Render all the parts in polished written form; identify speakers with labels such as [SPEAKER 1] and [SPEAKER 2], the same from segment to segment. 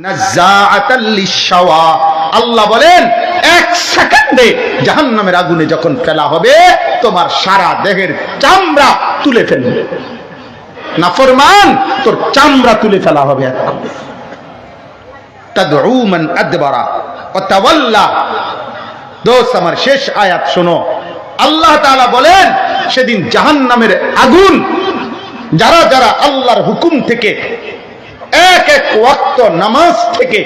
[SPEAKER 1] নাযাআতাল লিশাওয়া। আল্লাহ বলেন এক সেকেন্ডে জাহান্নামের আগুনে যখন ফেলা হবে তোমার সারা দেহের চামড়া তুলে ফেলবে। নাফরমান, তোর চামড়া তুলে ফেলা হবে। তাদউ মান আদবারা ওয়া তাওয়াল্লা। দোস্ত আমার, শেষ আয়াত শোনো। আল্লাহ তাআলা বলেন সেদিন জাহান্নামের আগুন যারা যারা আল্লাহর হুকুম থেকে এক এক ওয়াক্ত নামাজ থেকে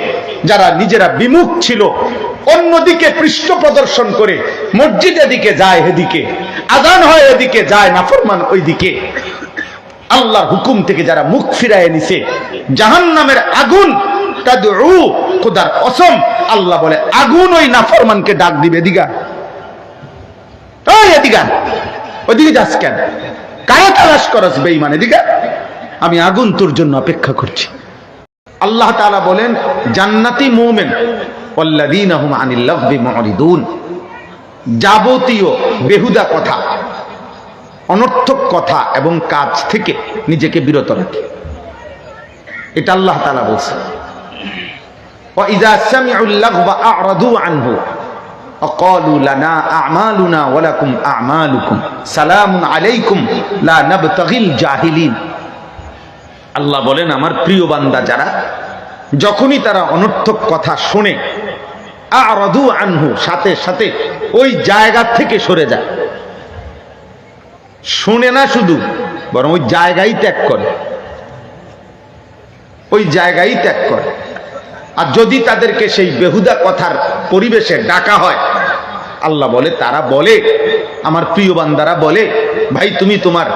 [SPEAKER 1] যারা নিজেরা বিমুখ ছিল, অন্যদিকে পৃষ্ঠ প্রদর্শন করে মসজিদের দিকে যায়, এদিকে আযান হয়, এদিকে যায় নাফরমান ওইদিকে, আল্লাহর হুকুম থেকে যারা মুখ ফিরায় নিছে, জাহান্নামের আগুন তাদউ, খোদার কসম আল্লাহ বলে আগুন ওই নাফরমানকে ডাক দিবে, এদিকে ওই এদিকে, ওইদিকে যাস কেন, কারা তালাশ করস বেঈমান, এদিকে আমি আগুন তোর জন্য অপেক্ষা করছি। আল্লাহ তাআলা বলেন জান্নাতি মুমিন ওয়াল্লাযীনা হুম আনিল লাগবি মুরিদুন, যাবতীয় বেহুদা কথা, অনর্থক কথা এবং কাজ থেকে নিজেকে বিরত রাখে, এটা আল্লাহ তাআলা বলেন। ওয়া ইযা সামিউল লাগবা আ'রাদু আনহু ওয়া ক্বালু লানা আ'মালুনা ওয়া লাকুম আ'মালুকুম সালামুন আলাইকুম লা নাবতাগিল জাহিলিন। আল্লাহ বলেন আমার প্রিয় বান্দা যারা, যখনই তারা অনর্থক কথা শোনে, আ'রাদু আনহু, সাথে সাথে ওই জায়গা থেকে সরে যায়। শুনে না শুধু, বরং ওই জায়গায় ত্যাগ করে, ওই জায়গায় ত্যাগ করে। আর যদি তাদেরকে সেই বেহুদা কথার পরিবেশে ডাকা হয়, আল্লাহ বলে তারা বলে, আমার প্রিয় বান্দারা বলে, ভাই তুমি তোমার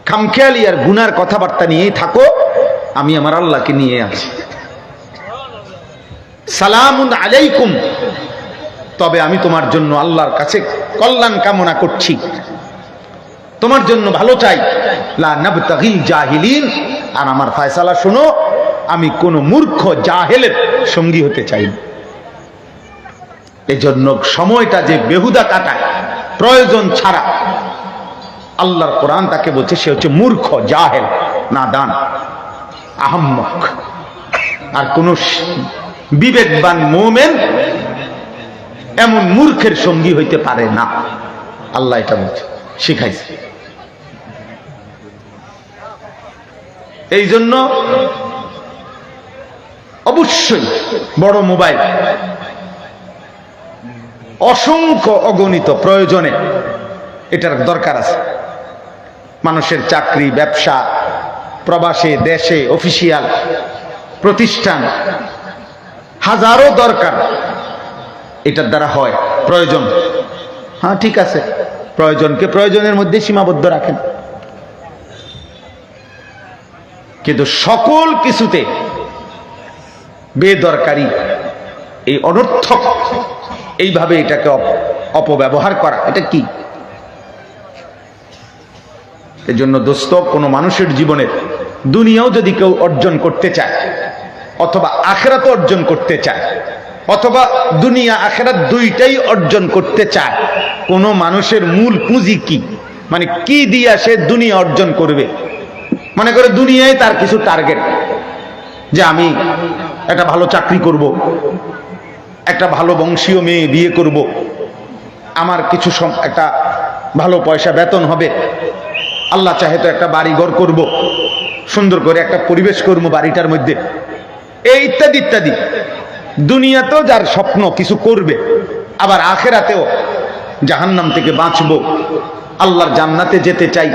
[SPEAKER 1] খামখেয়ালি আর গুনার কথাবার্তা নিয়েই থাকো, আমি আমার আল্লাহকে নিয়ে আছি। সালামুন আলাইকুম, তবে আমি তোমার জন্য আল্লাহর কাছে কল্যাণ কামনা করছি, তোমার জন্য ভালো চাই। লা নাবতাগিল জাহিলিন, আর আমার ফয়সালা শোনো, আমি কোন মূর্খ জাহেলের সঙ্গী হতে চাই না। এজন্য সময়টা যে বেহুদা কাটায় প্রয়োজন ছাড়া, আল্লাহর কোরআন তাকে বলছে সে হচ্ছে মূর্খ, জাহেল, নাদান, আহম্মক। আর কোন বিবেকবান মুমিন এমন মূর্খের সঙ্গী হইতে পারে না, আল্লাহ এটা বলছে, শিখাইছে। এই জন্য অবশ্যই বড় মোবাইল অসংখ্য অগণিত প্রয়োজনে এটার দরকার আছে। মানুষের চাকরি, ব্যবসা, প্রবাসে, দেশে, অফিসিয়াল প্রতিষ্ঠান, হাজারো দরকার এটার দ্বারা হয়। প্রয়োজন, হ্যাঁ ঠিক আছে, প্রয়োজনকে প্রয়োজনের মধ্যে সীমাবদ্ধ রাখেন, কিন্তু সকল কিছুতে বেদরকারি, এই অনর্থক এইভাবে এটাকে অপব্যবহার করা, এটা কি? এজন্য দোস্ত, কোনো মানুষের জীবনে দুনিয়াও যদি কেউ অর্জন করতে চায়, অথবা আখিরাত অর্জন করতে চায়, অথবা দুনিয়া আখিরাত দুইটাই অর্জন করতে চায়, কোনো মানুষের মূল পুঁজি কি, মানে কি দিয়া সে দুনিয়া অর্জন করবে? মনে করে দুনিয়ায় তার কিছু টার্গেট, যে আমি একটা ভালো চাকরি করব, একটা ভালো বংশীয় মেয়ে বিয়ে করব, আমার কিছু একটা ভালো পয়সা বেতন হবে, আল্লাহ চাহে তো একটা বাড়ি ঘর করব, সুন্দর করে একটা পরিবেশ করব বাড়িটার মধ্যে, এই ইত্যাদি ইত্যাদি। দুনিয়াতেও যার স্বপ্ন কিছু করবে, আবার আখিরাতেও জাহান্নাম থেকে বাঁচবো, আল্লাহর জান্নাতে যেতে চাই।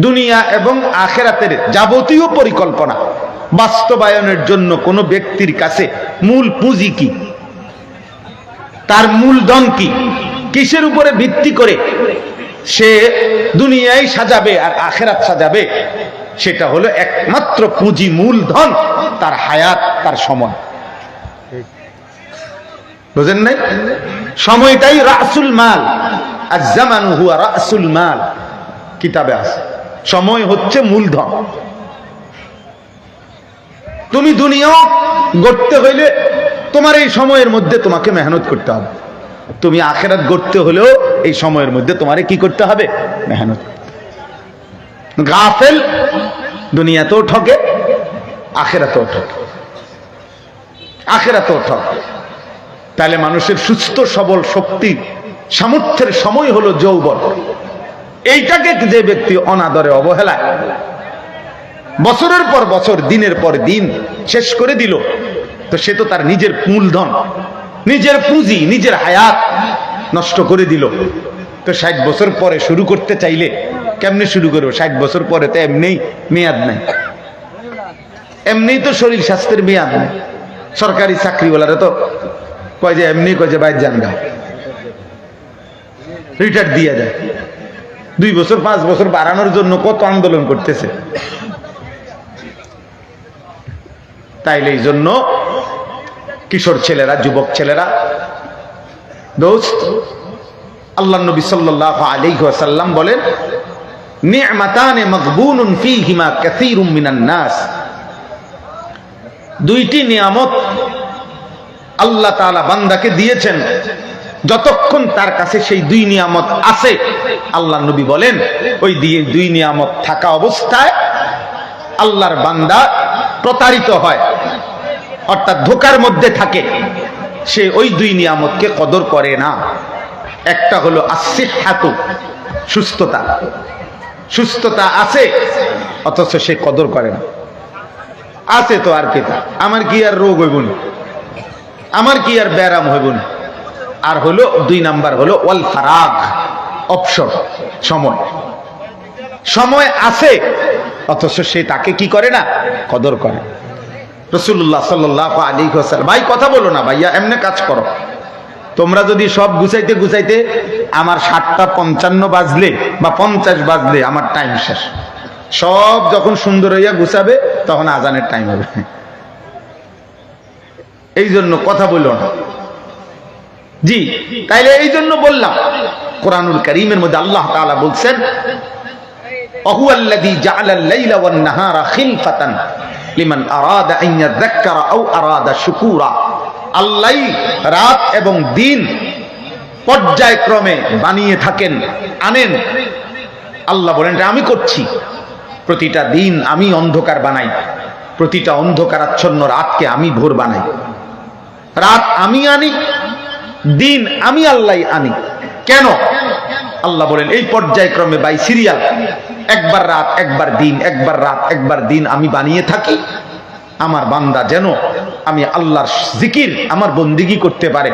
[SPEAKER 1] দুনিয়া এবং আখিরাতের যাবতীয় পরিকল্পনা বাস্তবায়নের জন্য কোনো ব্যক্তির কাছে মূল পুঁজি কি, তার মূলধন কি, কিসের উপরে ভিত্তি করে সে দুনিয়ায় সাজাবে আর আখিরাত সাজাবে, সেটা হলো একমাত্র পুঁজি, মূলধন তার হায়াত, তার সময়। বুঝেন নাই? সময়টাই রাসুল মাল, আজ-জামানু হুয়া রাসুল মাল, কিতাবে আছে, সময় হচ্ছে মূলধন। তুমি দুনিয়াও গড়তে হইলে তোমার এই সময়ের মধ্যে তোমাকে মেহনত করতে হবে, তুমি আখিরাত গড়তে হলেও এই সময়ের মধ্যে তোমারে কি করতে হবে? মেহনত। গাফেল দুনিয়াতেও ঠকে, আখিরাতেও ঠক, আখিরাতেও ঠক। তাহলে মানুষের সুস্থ সবল শক্তি সামর্থ্যের সময় হলো যৌবন। এইটাকে যে ব্যক্তি অনাদরে অবহেলায় বছরের পর বছর দিনের পর দিন শেষ করে দিল, তো সে তো তার নিজের মূলধন, নিজের পুঁজি, নিজের হায়াত নষ্ট করে দিল। তো 60 বছর পরে শুরু করতে চাইলে কেমনে শুরু করবো? 60 বছর পরে তো এমনি মেয়াদ নাই, এমনি তো শরীর স্বাস্থ্যের মেয়াদ নাই। সরকারি চাকরিওয়ালারা তো কয় যে এমনি কয় যে বাইর যান গা, রিটায়ার দিয়ে যায়। 2 বছর 5 বছর বাড়ানোর জন্য কত আন্দোলন করতেছে। তাইলে এই জন্য কিশোর ছেলেরা, যুবক ছেলেরা, দোস্ত, আল্লাহ নবী সাল্লাল্লাহু আলাইহি ওয়াসাল্লাম বলেন, নি'মাতানে মাগবুনুন ফীহিমা কাসীরুম মিনান নাস। দুইটি নিয়ামত আল্লাহ তাআলা বান্দাকে দিয়েছেন, যতক্ষণ তার কাছে সেই 2 নিয়ামত আছে, আল্লাহ নবী বলেন ওই 2 নিয়ামত থাকা অবস্থায় আল্লাহর বান্দা প্রতারিত হয়, অর্থাৎ ধোঁকার মধ্যে থাকে। সে ওই 2 নিয়ামতকে কদর করে না। একটা হলো আসিহাতু, সুস্থতা। সুস্থতা আছে অথচ সে কদর করে না। আছে তো আর কি, আমার কি আর রোগ হইব না, আমার কি আর ব্যারাম হইব না। আর হলো 2 নাম্বার হলো ওয়াল ফারাগ, অবসর, সময়। সময় আছে অথচ সে তাকে কি করে না, কদর করে। রাসূলুল্লাহ সাল্লাল্লাহু আলাইহি ওয়াসাল্লাম, ভাই কথা বলো না ভাইয়া, এমনি কাজ করো। তোমরা যদি সব গুছাইতে গুছাইতে আমার 7:55 বাজলে বা 50 বাজলে আমার টাইম শেষ। সব যখন সুন্দর হইয়া গুছাবে তখন আজানের টাইম হবে। এই জন্য কথা বলো না। জি, তাইলে এই জন্য বললাম, কোরআনুল কারীমের মধ্যে আল্লাহ তাআলা বলছেন, আহুয়াল্লাযী জাআলাল লাইলা ওয়ান নাহারা খিলফাতান লিমান আরাদা আন ইয়াযাক্কারা আও আরাদা শুকুরা। আল্লাহই রাত এবং দিন পর্যায়ক্রমে বানিয়ে থাকেন, আনেন। আল্লাহ বলেন আমি করছি। প্রতিটা দিন আমি অন্ধকার বানাই, প্রতিটা অন্ধকারাচ্ছন্ন রাতকে আমি ভোর বানাই। রাত আমি আনি, দিন আমি আল্লাহ আনি। কেন? আল্লাহ বলেন এই পর্যায়ক্রমে বাই সিরিয়াল, একবার রাত একবার দিন, একবার রাত একবার দিন আমি বানিয়ে থাকি। আমার বান্দা যেন আমি আল্লাহর জিকির, আমার বন্দিগি করতে পারে।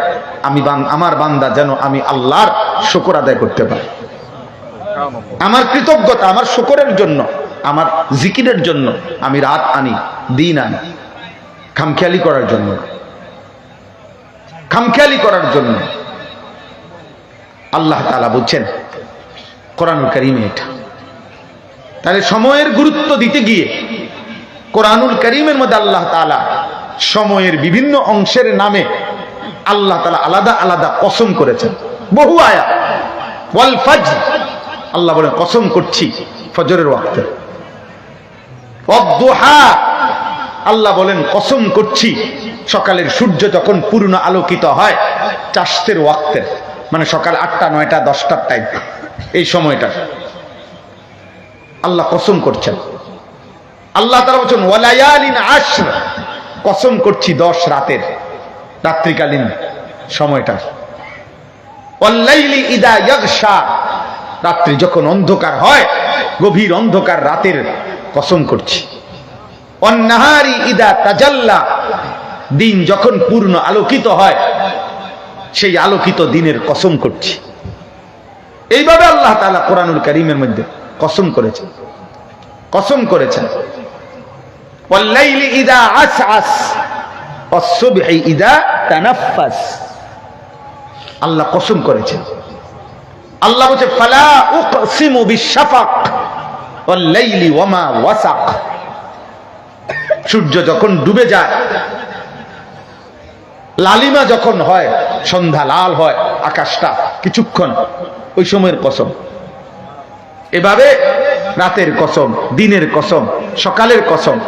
[SPEAKER 1] আমার বান্দা যেন আমি আল্লাহর শুকর আদায় করতে পারে। আমার কৃতজ্ঞতা, আমার শুকরের জন্য, আমার জিকিরের জন্য আমি রাত আনি, দিন আনি। খামখেয়ালি করার জন্য, খামখেয়ালি করার জন্য। আল্লাহ তাআলা বলছেন কোরআনুল কারীমে এটা। তাহলে সময়ের গুরুত্ব দিতে গিয়ে কোরআনুল কারীমের মধ্যে আল্লাহ তাআলা সময়ের বিভিন্ন অংশের নামে আল্লাহ তাআলা আলাদা আলাদা কসম করেছেন, বহু আয়াত। ওয়াল ফাজর, আল্লাহ বলেন কসম করছি ফজরের ওয়াক্তে। ওয়াদ-দুহা, আল্লাহ বলেন কসম করছি সকালের সূর্য যখন পূর্ণ আলোকিত হয়, চাষতের ওয়াক্তে, মানে সকাল 8টা 9টা 10টার টাইম, এই সময়টা আল্লাহ কসম করছেন। আল্লাহ তাআলা বলেন ওয়ালায়ালিন আশর, কসম করছি 10 রাতের, রাত্রিকালীন সময়টা। ওয়াল্লাইলি ইদা ইয়াগশা, রাত্রি যখন অন্ধকার হয়, গভীর অন্ধকার রাতের কসম করছি। ওয়ান-নাহারি ইদা তাজাল্লা, দিন যখন পূর্ণ আলোকিত হয়, সেই আলোকিত দিনের কসম করছি। এইভাবে আল্লাহ তাআলা কোরআনুল কারীমের মধ্যে কসম করেছেন, কসম করেছেন। ওয়াল-লাইলি ইদা আসআস ওয়াস-সুবহি ইদা তানাফফাস, আল্লাহ কসম করেছেন। আল্লাহ বলেছে ফালা উকসিমু বিশ-শাফাক ওয়াল-লাইলি ওয়ামা ওয়াসাক, সূর্য যখন ডুবে যায়, লালিমা যখন হয়, সন্ধ্যা লাল হয় আকাশটা কিছুক্ষণ, ওই সময়ের কসম। এভাবে রাতের কসম, দিনের কসম, সকালের কসম,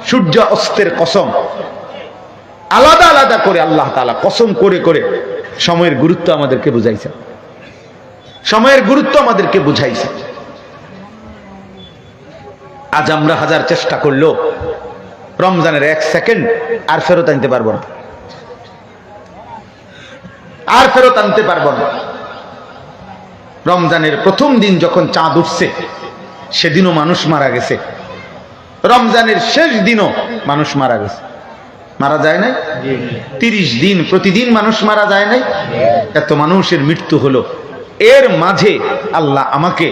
[SPEAKER 1] সূর্য অস্তের কসম, আলাদা আলাদা করে আল্লাহ তাআলা কসম করে করে সময়ের গুরুত্ব আমাদেরকে বুঝাইছে, সময়ের গুরুত্ব আমাদেরকে বুঝাইছে। আজ আমরা হাজার চেষ্টা করলেও রমজানের 1 সেকেন্ড আর ফেরত আনতে পারবো না, আর ফেরত আনতে পারবো না। রমজানের প্রথম দিন যখন চাঁদ উঠছে সেদিনও মানুষ মারা গেছে, রমজানের শেষ দিনও মানুষ মারা গেছে। মারা যায় নাই? 30 দিন প্রতিদিন মানুষ মারা যায় নাই? এত মানুষের মৃত্যু হলো। এর মাঝে আল্লাহ আমাকে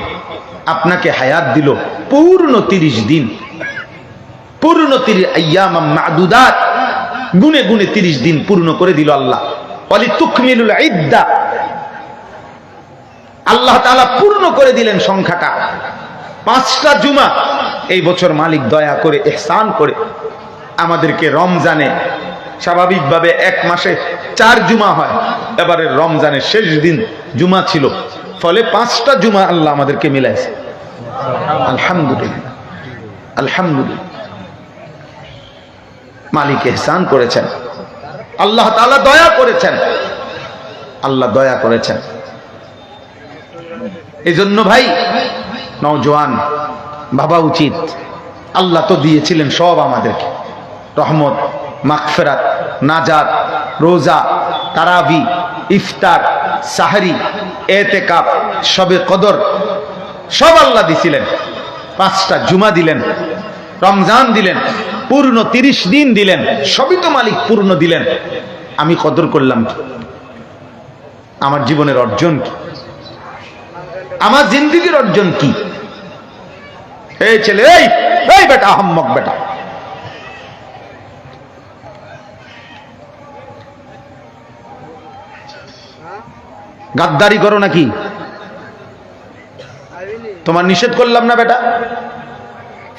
[SPEAKER 1] আপনাকে হায়াত দিল পূর্ণ 30 দিন, পূর্ণ 30 আইয়াম মাদুদাত, গুনে গুনে 30 দিন পূর্ণ করে দিল আল্লাহ। ওয়ালি তুকমিলুল ইদ্দা, আল্লাহ তাআলা পূর্ণ করে দিলেন সংখ্যাটা। 5টা জুমা এই বছর মালিক দয়া করে ইহসান করে আমাদেরকে রমজানে, স্বাভাবিকভাবে 1 মাসে 4 জুমা হয়, এবারে রমজানের শেষ দিন জুমা ছিল, ফলে 5টা জুমা আল্লাহ আমাদেরকে মিলাইছে। আলহামদুলিল্লাহ, আলহামদুলিল্লাহ। মালিক ইহসান করেছেন, আল্লাহ তাআলা দয়া করেছেন, আল্লাহ দয়া করেছেন। এই জন্য ভাই নওজোয়ান ভাবা উচিত, আল্লাহ তো দিয়েছিলেন সব আমাদেরকে, রহমত, মাগফিরাত, নাজাত, রোজা, তারাবি, ইফতার, সাহরি, এতেকাফ, শবে কদর, সব আল্লাহ দিছিলেন। 5টা জুমা দিলেন, রমজান দিলেন, পূর্ণ 30 দিন দিলেন, সবই তো মালিক পূর্ণ দিলেন। আমি কদর করলাম কি? আমার জীবনের অর্জন কি? আমার জিন্দেগির অর্জন কি? এই ছেলে, এই বেটা, আহম্মক বেটা, গাদ্দারি করো নাকি? তোমার নিষেধ করলাম না বেটা?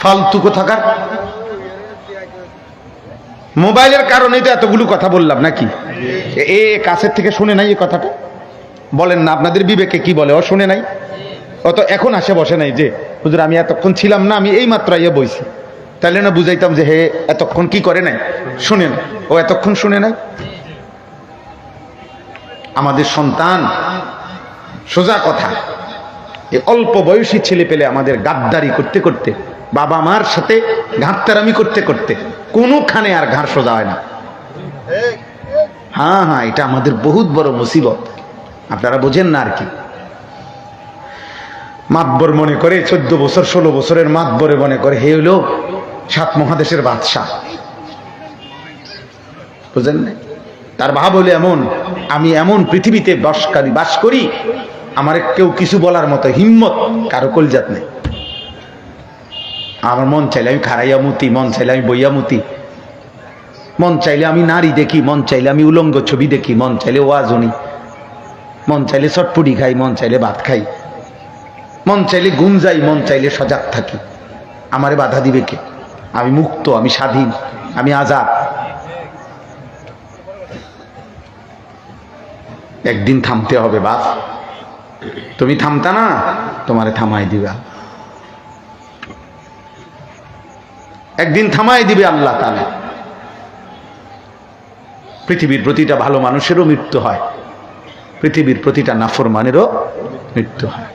[SPEAKER 1] ফালতু কোথাকার। মোবাইলের কারণে তো এতগুলো কথা বললাম নাকি? এ কাছের থেকে শুনে নাই এই কথাটা? বলেন না, আপনাদের বিবেকে কি বলে? ও শুনে নাই? ও তো এখন আসে বসে নাই যে হুজুর আমি এতক্ষণ ছিলাম না, আমি এই মাত্র ইয়ে বইছি, তাহলে না বুঝাইতাম যে হে এতক্ষণ কি করে নাই, শুনে না। ও এতক্ষণ শুনে নাই। আমাদের সন্তান, সোজা কথা, এই অল্প বয়সী ছেলে পেলে আমাদের গাদ্দারি করতে করতে, বাবা মার সাথে ঘাটতারামি করতে করতে কোনোখানে আর ঘাড় সোজা হয় না। হ্যাঁ হ্যাঁ, এটা আমাদের বহুত বড় মুসিবত, আপনারা বোঝেন না আর কি। মাতবর মনে করে, 14 বছর 16 বছরের মাতবরে মনে করে হে হলো 7 মহাদেশের বাদশাহ, বুঝেন না? তার ভাব হলো এমন, আমি এমন পৃথিবীতে বাস করি, আমার কেউ কিছু বলার মতো হিম্মত কারো কলজাত নেই। আমার মন চাইলে আমি খারাইয়া মুতি, মন চাইলে আমি বইয়া মুতি, মন চাইলে আমি নারী দেখি, মন চাইলে আমি উলঙ্গ ছবি দেখি, মন চাইলে ওয়াজ শুনি, মন চাইলে চটপুটি খাই, মন চাইলে ভাত খাই, মন চাইলে ঘুম যাই, মন চাইলে সজাগ থাকি। আমারে বাধা দিবে কে? আমি মুক্ত, আমি স্বাধীন, আমি আজাদ। একদিন থামতে হবে বাপ, তুমি থামতা না, তোমারে থামাই দিবা, একদিন থামাই দিবে আল্লাহ তাআলা। পৃথিবীর প্রতিটা ভালো মানুষেরও মৃত্যু হয়, পৃথিবীর প্রতিটা নাফরমানেরও মৃত্যু হয়।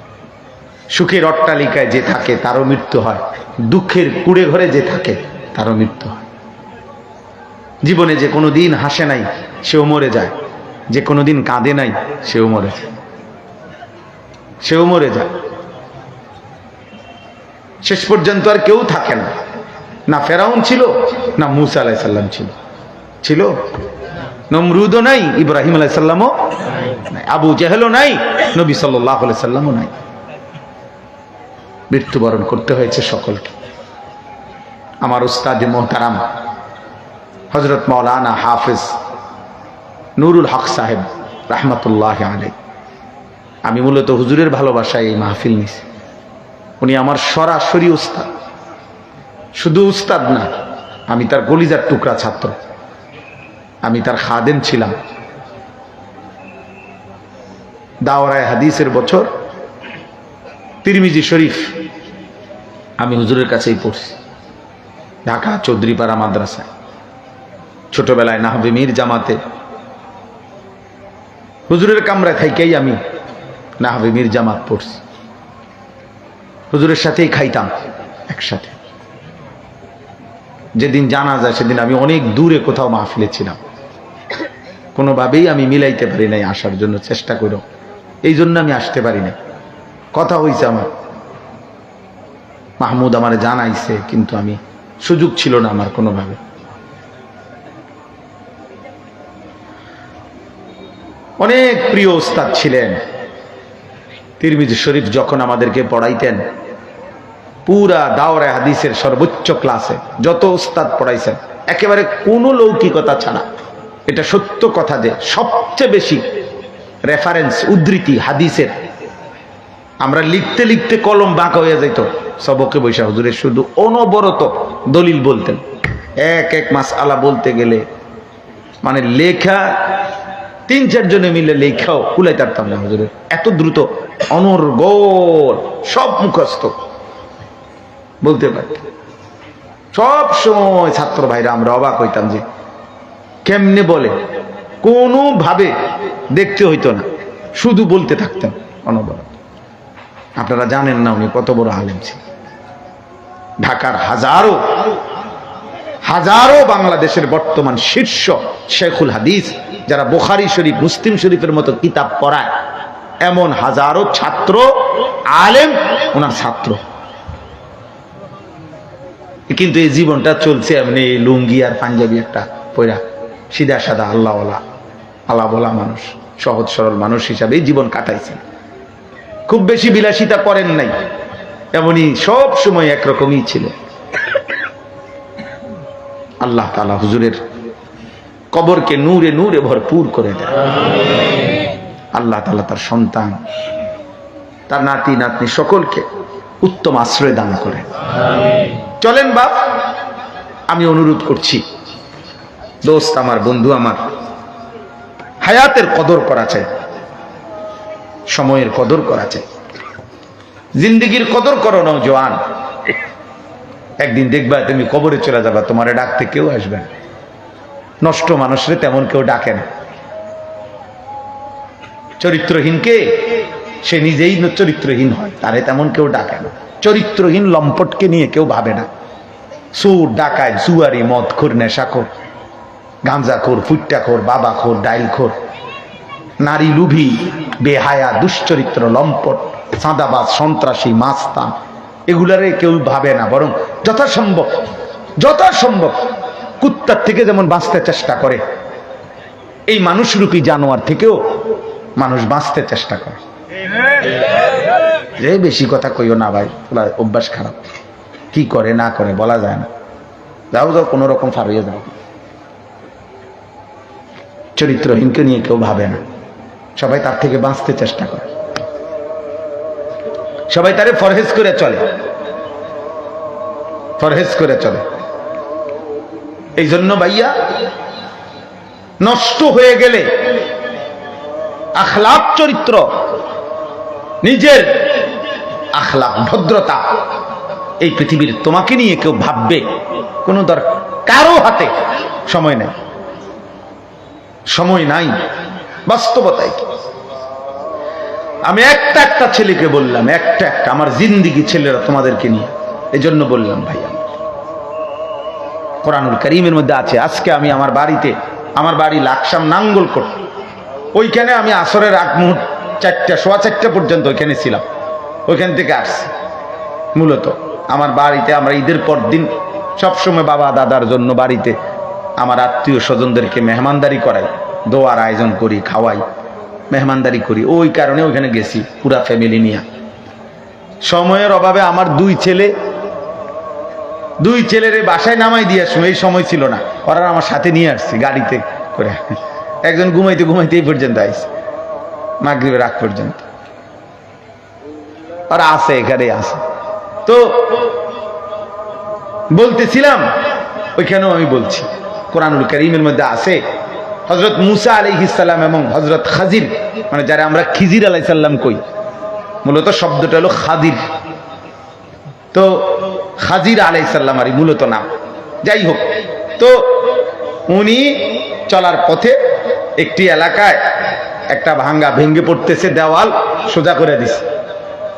[SPEAKER 1] সুখের অট্টালিকায় যে থাকে তারও মৃত্যু হয়, দুঃখের কুড়ে ঘরে যে থাকে তারও মৃত্যু হয়। জীবনে যে কোনো দিন হাসে নাই সেও মরে যায়, যে কোনো দিন কাঁদে নাই সেও মরে যায়, সেও মরে যায়। শেষ পর্যন্ত আর কেউ থাকে না। না ফেরাউন ছিল, না মূসা আলাইহিস সালাম ছিল, নমরুদও নাই, ইব্রাহিম আলাইহিস সালামও নাই, আবু জেহেলও নাই, নবী সাল্লাল্লাহু আলাইহি সাল্লামও নাই। মৃত্যুবরণ করতে হয়েছে সকলকে। আমার উস্তাদ মোহতারাম হযরত মাওলানা হাফেজ নুরুল হক সাহেব রাহমাতুল্লাহি আলাইহি, আমি মূলত হুজুরের ভালোবাসায় এই মাহফিল নিছি। উনি আমার সরাসরি উস্তাদ, শুধু উস্তাদ না, আমি তার কলিজার টুকরা ছাত্র, আমি তার খাদেম ছিলাম। দাওরায়ে হাদিসের বছর তিরমিজি শরীফ আমি হুজুরের কাছেই পড়ছি, ঢাকা চৌধুরীপাড়া মাদ্রাসায়। ছোটবেলায় নাহবে মীর জামাতে হুজুরের কামরায় থাইকেই আমি নাহবে মীর জামাত পড়ছি, হুজুরের সাথেই খাইতাম একসাথে। যেদিন জানা যায় সেদিন আমি অনেক দূরে কোথাও মাহফিলে ছিলাম, কোনোভাবেই আমি মিলাইতে পারি নাই আসার জন্য চেষ্টা করো, এই জন্য আমি আসতে পারি না। কথা হয়েছে আমার, মাহমুদ আমার জানাইছে, কিন্তু আমি সুযোগ ছিল না আমার কোনোভাবে। অনেক প্রিয় উস্তাদ ছিলেন। তিরমিজি শরীফ যখন আমাদেরকে পড়াইতেন, পুরা দাওরায়ে হাদিসের সর্বোচ্চ ক্লাসে যত উস্তাদ পড়াইছেন, একেবারে কোনো লৌকিকতা ছাড়া, এটা সত্য কথা যে সবচেয়ে বেশি রেফারেন্স উদ্ধৃতি হাদিসের, আমরা লিখতে লিখতে কলম বাঁকা হয়ে যেত। সবকে বৈশা হুজুরের শুধু অনবরত দলিল বলতেন, এক এক মাসআলা বলতে গেলে মানে লেখা 3-4 জনে মিলে লেখাও কুলাই পারতাম না হুজুরের, এত দ্রুত অনর্গল সব মুখস্থ বলতে পারত। সব সময় ছাত্র ভাইরা আমরা অবাক হইতাম যে কেমনে বলে, কোনোভাবে দেখতে হইতো না, শুধু বলতে থাকতেন অনবরত। আপনারা জানেন না উনি কত বড় আলেম ছিলেন। ঢাকার হাজারো হাজারো বাংলাদেশের বর্তমান শীর্ষ শেখুল হাদিস, যারা বুখারী শরীফ, মুসলিম শরীফের মতো কিতাব পড়ায়, এমন হাজারো ছাত্র আলেম ওনার ছাত্র। কিন্তু এই জীবনটা চলছে এমনি লুঙ্গি আর পাঞ্জাবি একটা পয়রা, সিধা সাদা আল্লাহওয়ালা আল্লাহ বলা মানুষ, সহজ সরল মানুষ হিসাবে জীবন কাটাইছেন। খুব বেশি বিলাসিতা করেন নাই, এমনই সব সময় একরকমই ছিল। আল্লাহ তাআলা হুজুরের কবরকে নূরে নূরে ভরপুর করে দেয়। আল্লাহ তাআলা তার সন্তান, তার নাতি নাতনি সকলকে উত্তম আশ্রয় দান করে। চলেন বাপ, আমি অনুরোধ করছি, দোস্ত আমার, বন্ধু আমার, হায়াতের কদর করা চাই, সময়ের কদর করা চাই, জিন্দেগির কদর করো নওজোয়ান। একদিন দেখবা তুমি কবরে চলে যাবা, তোমারে ডাকতে কেউ আসবে না। নষ্ট মানুষরে তেমন কেউ ডাকে না। চরিত্রহীনকে সে নিজেই চরিত্রহীন হয়, তারে তেমন কেউ ডাকে না। চরিত্রহীন লম্পটকে নিয়ে কেউ ভাবে না। সুর, ডাকায়, জুয়ারি, মদখোর, নেশাখোর, গাঁজাখোর, ফুট্টাখোর, বাবাখোর, ডাইলখোর, নারী লুভি, বেহায়া, দুশ্চরিত্র, লম্পট, চাঁদাবাজ, সন্ত্রাসী, মাস্তান, এগুলারে কেউ ভাবে না। বরং যথাসম্ভব কুত্তার থেকে যেমন বাঁচতে চেষ্টা করে, এই মানুষরূপী জানোয়ার থেকেও মানুষ বাঁচতে চেষ্টা করে। যে বেশি কথা কইও না ভাই, অভ্যাস খারাপ, কি করে না করে বলা যায় না। যাও যাও, কোনো রকম ফারিয়ে যাও। চরিত্রহীনকে নিয়ে কেউ ভাবে না, সবাই তার থেকে বাঁচতে চেষ্টা করে, সবাই তারে ফরহেজ করে চলে, ফরহেজ করে চলে। এই জন্য ভাইয়া, নষ্ট হয়ে গেলে আখলাক, চরিত্র, নিজের আখলাক, ভদ্রতা, এই পৃথিবীর তোমাকে নিয়ে কেউ ভাববে কোনো দরকার, কারো হাতে সময় নেই, সময় নাই। বাস্তবতায় কি, আমি একটা ছেলেকে বললাম, একটা আমার জিন্দিগি ছেলেরা তোমাদেরকে নিয়ে, এই জন্য বললাম ভাইয়া, কোরআনুল কারীমের মধ্যে আছে। আজকে আমি আমার বাড়িতে, আমার বাড়ি লাকসাম নাঙ্গলকোট, ওইখানে আমি আসরের আগ মুহূর্ত 4টা পর্যন্ত ওইখানে ছিলাম, ওইখান থেকে আসছি। মূলত আমার বাড়িতে আমরা ঈদের পর দিন সবসময় বাবা দাদার জন্য বাড়িতে আমার আত্মীয় স্বজনদেরকে মেহমানদারি করাই, দোয়ার আয়োজন করি, খাওয়াই, মেহমানদারি করি। ওই কারণে ওইখানে গেছি পুরা ফ্যামিলি নিয়ে। সময়ের অভাবে আমার দুই ছেলের বাসায় নামাই দিয়ে আসুন, এই সময় ছিল না, ওরা আমার সাথে নিয়ে আসছি গাড়িতে করে। একজন ঘুমাইতে এই পর্যন্ত আইছে, মাগরিবের আগ পর্যন্ত ওরা আছে, এখানে আছে। তো বলতেছিলাম, ওইখানেও আমি বলছি, কোরআনুল কারীমের মধ্যে আছে হযরত মুসা আলাইহিস সালাম এবং হযরত খাজির, মানে যারা আমরা খিজির আলাইহিস সালাম কই, মূলত শব্দটা হলো খাদির। তো খাজির আলাইহিস সালামেরই মূলত নাম। যাই হোক, তো উনি চলার পথে একটি এলাকায় একটা ভেঙে পড়তেছে দেওয়াল, সোজা করে দিছে।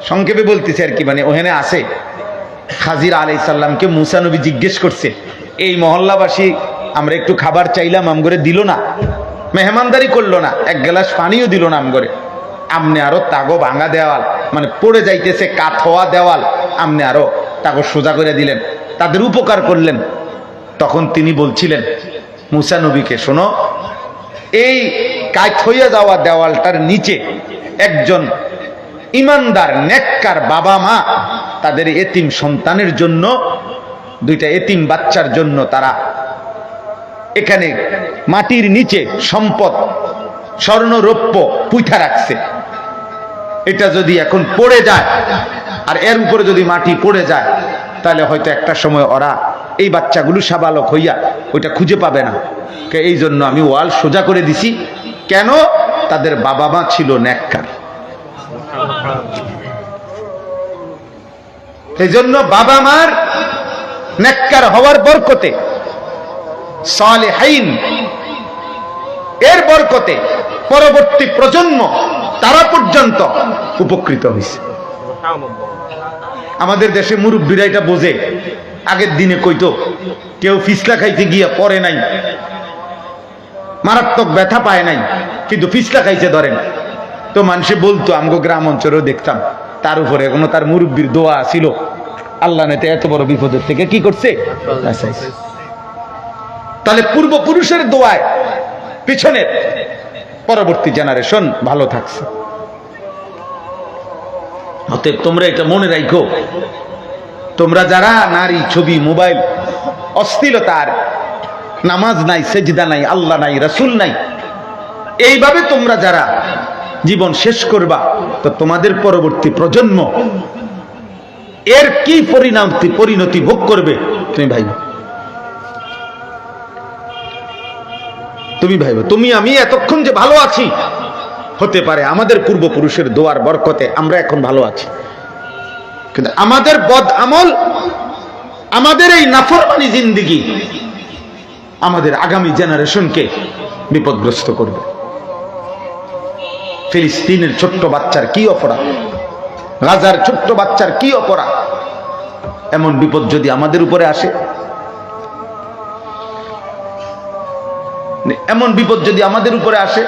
[SPEAKER 1] সংক্ষেপে বলতেছে আর কি, মানে ওখানে আসে খাজির আলাইহিস সালামকে মুসা নবী জিজ্ঞেস করছে, এই মহল্লাবাসী আমরা একটু খাবার চাইলাম, আমগরে দিল না, মেহমানদারি করলো না, এক গ্লাস পানিও দিল না আমগরে। আমনে আরো তাগো ভাঙা দেওয়াল, মানে পড়ে যাইতেছে কাঠ হওয়া দেওয়াল, আমনে আরো তাগো সোজা করে দিলেন, তাদের উপকার করলেন। তখন তিনি বলছিলেন মুসা নবীকে, শোনো, এই কাঠ হইয়া যাওয়া দেওয়ালটার নিচে একজন ইমানদার নেককার বাবা মা তাদের এতিম সন্তানের জন্য, দুইটা এতিম বাচ্চার জন্য তারা এখানে মাটির নিচে সম্পদ স্বর্ণ রৌপ্য পুঁথা রাখছে। এটা যদি এখন পড়ে যায় আর এর উপরে যদি মাটি পড়ে যায়, তাহলে হয়তো একটা সময় ওরা, এই বাচ্চাগুলো সাবালক হইয়া ওইটা খুঁজে পাবে না। এই জন্য আমি ওয়াল সোজা করে দিছি। কেন? তাদের বাবা মা ছিল নেককার। এই জন্য বাবা মার নেককার হওয়ার বরকতে, সালেহাইন এর বরকতে পরবর্তী প্রজন্ম তারা পর্যন্ত উপকৃত হয়েছে। আমাদের দেশে মুরব্বীরা এটা বোঝে। আগের দিনে কইতো কেউ ফিসলা খাইতে গিয়া পরে নাই, মারাত্মক ব্যথা পায় নাই, কিন্তু ফিসলা খাইছে ধরেন, তো মানুষে বলতো, আমগো গ্রাম অঞ্চলেও দেখতাম, তার উপরে কোনো তার মুরব্বীর দোয়া ছিল, আল্লাহ নেতে এত বড় বিপদের থেকে কি করছে। তাহলে পূর্বপুরুষের দোয়ায় পিছনের পরবর্তী জেনারেশন ভালো থাকছে। অতএব তোমরা এটা মনে রাখো, তোমরা যারা নারী, ছবি, মোবাইল, অশ্লীলতার, নামাজ নাই, সেজদা নাই, আল্লাহ নাই, রাসূল নাই, এইভাবে তোমরা যারা জীবন শেষ করবা, তো তোমাদের পরবর্তী প্রজন্ম এর কি পরিণতি ভোগ করবে তুমি ভাইবা। তুমি আমি এতক্ষণ যে ভালো আছি, হতে পারে আমাদের পূর্বপুরুষের দোয়ার বরকতে আমরা এখন ভালো আছি, কিন্তু আমাদের বদ আমল, আমাদের এই নাফরমানি জিন্দেগি আমাদের আগামী জেনারেশনকে বিপদগ্রস্ত করবে। ফিলিস্তিনের ছোট্ট বাচ্চার কি অপরাধ, গাজার ছোট্ট বাচ্চার কি অপরাধ, এমন বিপদ যদি আমাদের উপরে আসে, এমন বিপদ যদি আমাদের উপরে আসে,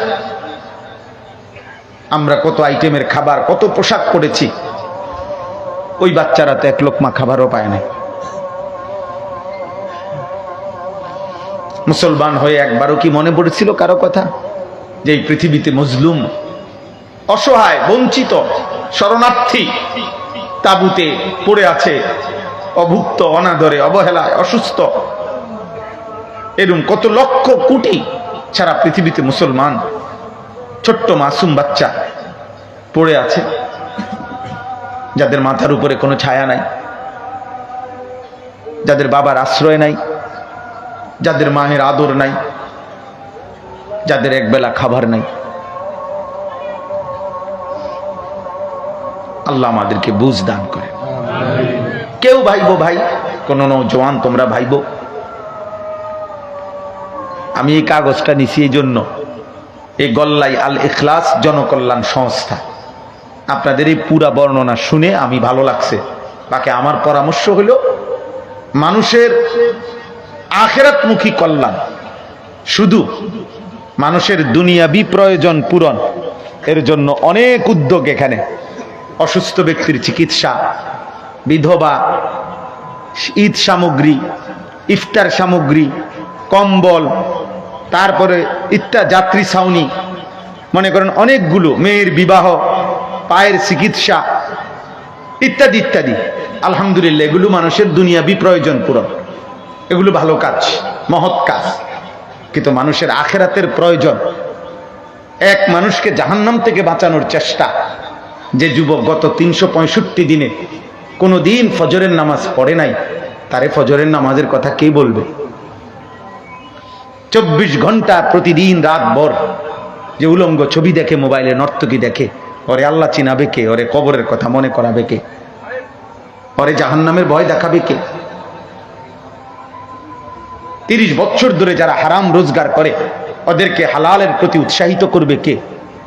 [SPEAKER 1] আমরা কত আইটেমের খাবার, কত পোশাক পরেছি, ওই বাচ্চারা তো এক লোকমা খাবারও পায় না। মুসলমান হয়ে একবারও কি মনে পড়েছিল কারো কথা, যে এই পৃথিবীতে মজলুম, অসহায়, বঞ্চিত, শরণার্থী তাঁবুতে পড়ে আছে, অভুক্ত, অনাদরে, অবহেলায়, অসুস্থ, এরকম কত লক্ষ কোটি সারা পৃথিবীতে মুসলমান ছোট্ট মাসুম বাচ্চা পড়ে আছে, যাদের মাথার উপরে কোনো ছায়া নাই, যাদের বাবার আশ্রয় নাই, যাদের মায়ের আদর নাই, যাদের একবেলা খাবার নাই। আল্লাহ আমাদেরকে বুঝ দান করে। কেউ ভাইবো, ভাই কোন নওজোয়ান তোমরা ভাইবো, আমি এই কাগজটা নিছি এই জন্য, এই গল্লাই আল ইখলাস জনকল্যাণ সংস্থা, আপনাদের এই পুরা বর্ণনা শুনে আমি ভালো লাগছে। বাকি আমার পরামর্শ হলো, মানুষের আখিরাতমুখী কল্যাণ, শুধু মানুষের দুনিয়াবি প্রয়োজন পূরণ, এর জন্য অনেক উদ্যোগ এখানে। অসুস্থ ব্যক্তির চিকিৎসা, বিধবা, ঈদ সামগ্রী, ইফতার সামগ্রী, কম্বল, তারপরে যাত্রী ছাউনি, মনে করেন অনেকগুলো, মেয়ের বিবাহ, পায়ের চিকিৎসা, ইত্যাদি ইত্যাদি। আলহামদুলিল্লাহ, এগুলো মানুষের দুনিয়াবি প্রয়োজন পূরণ, এগুলো ভালো কাজ, মহৎ কাজ। কিন্তু মানুষের আখিরাতের প্রয়োজন, এক মানুষকে জাহান্নাম থেকে বাঁচানোর চেষ্টা। যে যুবক গত 365 দিনে কোনো দিন ফজরের নামাজ পড়ে নাই, তারে ফজরের নামাজের কথা কে বলবে? 24 ঘন্টা প্রতিদিন রাত ভর যে উলঙ্গ ছবি দেখে, মোবাইলে নর্তকী দেখে, ওরে আল্লাহ চিনাবে কে? ওরে কবরের কথা মনে করাবে কে? ওরে জাহান্নামের ভয় দেখাবে কে? 30 বছর ধরে যারা হারাম রোজগার করে, ওদেরকে হালালের প্রতি উৎসাহিত করবে কে?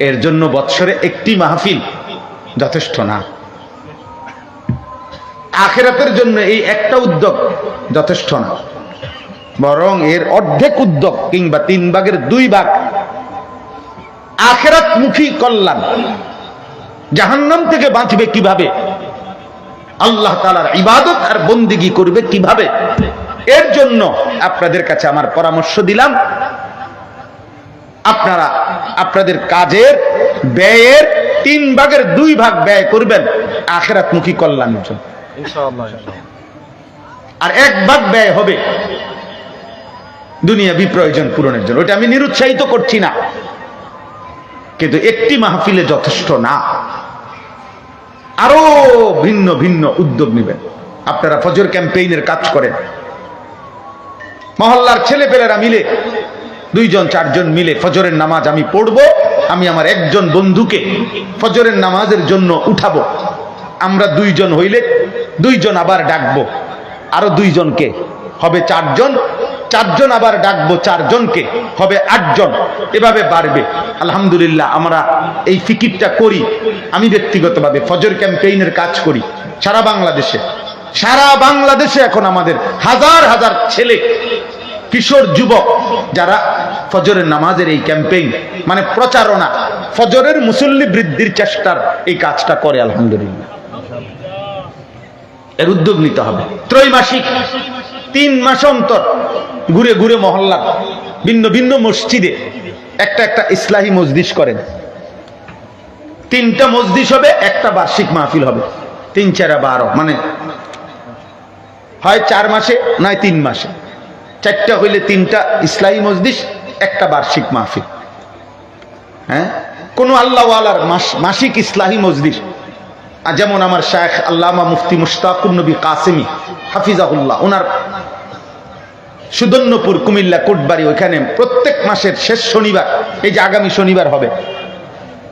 [SPEAKER 1] এর জন্য বৎসরে একটি মাহফিল যথেষ্ট না। আখিরাতের জন্য এই একটা উদ্যোগ যথেষ্ট না। বরং এর অর্ধেক উদ্যোগ কিংবা 3 ভাগের 2 ভাগ আখিরাতমুখী কল্যাণ, জাহান্নাম থেকে বাঁচবে কিভাবে, আল্লাহ তাআলার ইবাদত আর বন্দেগী করবে কিভাবে, এর জন্য আপনাদের কাছে আমার পরামর্শ দিলাম, আপনারা আপনাদের কাজের ব্যয়ের 3 ভাগের 2 ভাগ ব্যয় করবেন আখিরাতমুখী কল্যাণের জন্য, ইনশাআল্লাহ। আর 1 ভাগ ব্যয় হবে দুনিয়াবি প্রয়োজন পূরণের জন্য। ওটা আমি নিরুৎসাহিত করছি না, কিন্তু একটি মাহফিলে যথেষ্ট না, আরো ভিন্ন ভিন্ন উদ্যোগ নেবেন। আপনারা ফজর ক্যাম্পেইনের কাজ করেন, মহল্লার ছেলেপেলেরা মিলে 2 জন 4 জন মিলে ফজরের নামাজ আমি পড়বো, আমি আমার একজন বন্ধুকে ফজরের নামাজের জন্য উঠাবো, আমরা 2 জন হইলে 2 জন আবার ডাকবো, আরো 2 জনকে হবে 4 জন, 4 জন আবার ডাকবো 4 জনকে হবে 8 জন, এভাবে বাড়বে। আলহামদুলিল্লাহ আমরা এই ফিকিরটা করি। আমি ব্যক্তিগতভাবে ফজর ক্যাম্পেইনের কাজ করি সারা বাংলাদেশে। এখন আমাদের হাজার হাজার ছেলে, কিশোর, যুবক যারা ফজরের নামাজের এই ক্যাম্পেইন মানে প্রচারণা, ফজরের মুসল্লি বৃদ্ধির চেষ্টার এই কাজটা করে। আলহামদুলিল্লাহ এর উদ্যোগ নিতে হবে। ত্রৈমাসিক 3 মাস অন্তর ঘুরে ঘুরে মহল্লার ভিন্ন ভিন্ন মসজিদে একটা ইসলাহী মজলিস করেন। 3টা মজলিস হবে, একটা বার্ষিক মাহফিল হবে। 3 4 12 মানে হয় 4 মাসে নয় 3 মাসে, 4টা হইলে 3টা ইসলাহী মজলিস, একটা বার্ষিক মাহফিল। হ্যাঁ, কোন আল্লাহওয়ালার মাসিক ইসলাহী মজলিস, যেমন আমার শায়েখ আল্লামা মুফতি মুশতাকুর নবী কাসেমি হাফিজাহুল্লাহ, ওনার সুদন্যপুর কুমিল্লা কোটবাড়ি, ওইখানে প্রত্যেক মাসের শেষ শনিবার, এই যে আগামী শনিবার হবে,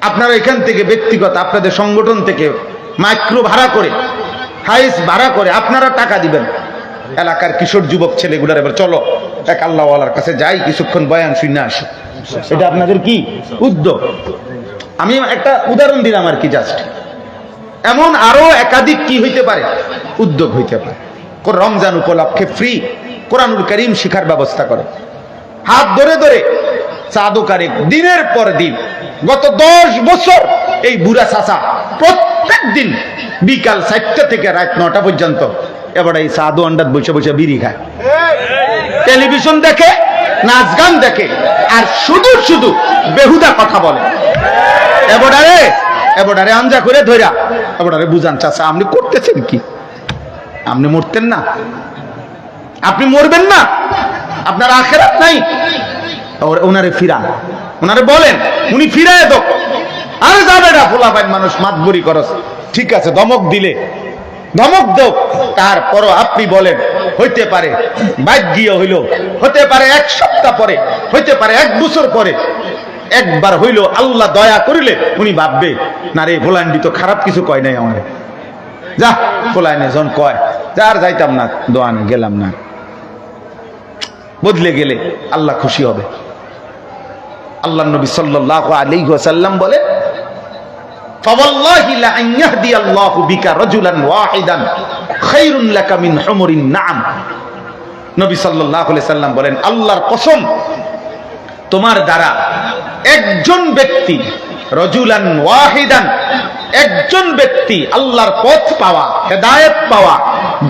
[SPEAKER 1] আপনারা এখান থেকে ব্যক্তিগত আপনাদের সংগঠন থেকে মাইক্রো ভাড়া করে, হাইস ভাড়া করে আপনারা টাকা দিবেন। এলাকার কিশোর যুবক ছেলেগুলার এবার চলো এক আল্লাহওয়ালার কাছে যাই, কিছুক্ষণ বয়ান শুনে আসি। এটা আপনাদের কি উদ্যোগ? আমি একটা উদাহরণ দিলাম আর কি, জাস্ট। এমন আরো একাধিক কি হইতে পারে, উদ্যোগ হইতে পারে। রমজান উপলক্ষে ফ্রি কোরআনুল কারীম শিখার ব্যবস্থা করে, হাত ধরে ধরে সাদুকারে দিনের পর দিন গত 10 বছর এই বুড়া চাচা প্রত্যেক দিন বিকাল 4টা থেকে রাত 9টা পর্যন্ত এবার এই সাধু আন্ডার বসে বসে বিড়ি খায়, টেলিভিশন দেখে, নাচ গান দেখে, আর শুধু শুধু বেহুদা কথা বলে। এবারে আঞ্জা করে ধইরা এবারে বুঝান, চাচা আপনি করতেছেন কি? আপনি মরতেন না, আপনি মরবেন না, আপনার আখিরাত নাই। ওনারে ফিরান, ওনারে বলেন, উনি ফিরায় দাও। আরে যাবে না, ফোলাফাইন মানুষ মাতবরি করস, ঠিক আছে ধমক দিলে ধমক দাও, তারপরও আপনি বলেন হইতে পারে ভাগ্যিও হইল, হতে পারে 1 সপ্তাহ পরে, হইতে পারে 1 বছর পরে, একবার হইল আল্লাহ দয়া করিলে উনি ভাববে না রে ভোলান্ডি তো খারাপ কিছু কয় নাই আমার, যা ফোলাইনে জন কয় যা, আর যাইতাম না দোয়ানে, গেলাম না। বদলে গেলে আল্লাহ খুশি হবে। আল্লাহ নবী সাল্লাল্লাহু আলাইহি ওয়াসাল্লাম বলে, ফাওয়াল্লাহি লা আন ইয়াহদিয়াল্লাহু বিকা রাজুলান ওয়াহিদান খায়রুন লাকা মিন হুমুরিন নাম। নবী সাল্লাল্লাহু আলাইহি সাল্লাম বলেন, আল্লাহর কসম, তোমার দ্বারা একজন ব্যক্তি, রাজুলান ওয়াহিদান, একজন ব্যক্তি আল্লাহর পথ পাওয়া, হেদায়েত পাওয়া,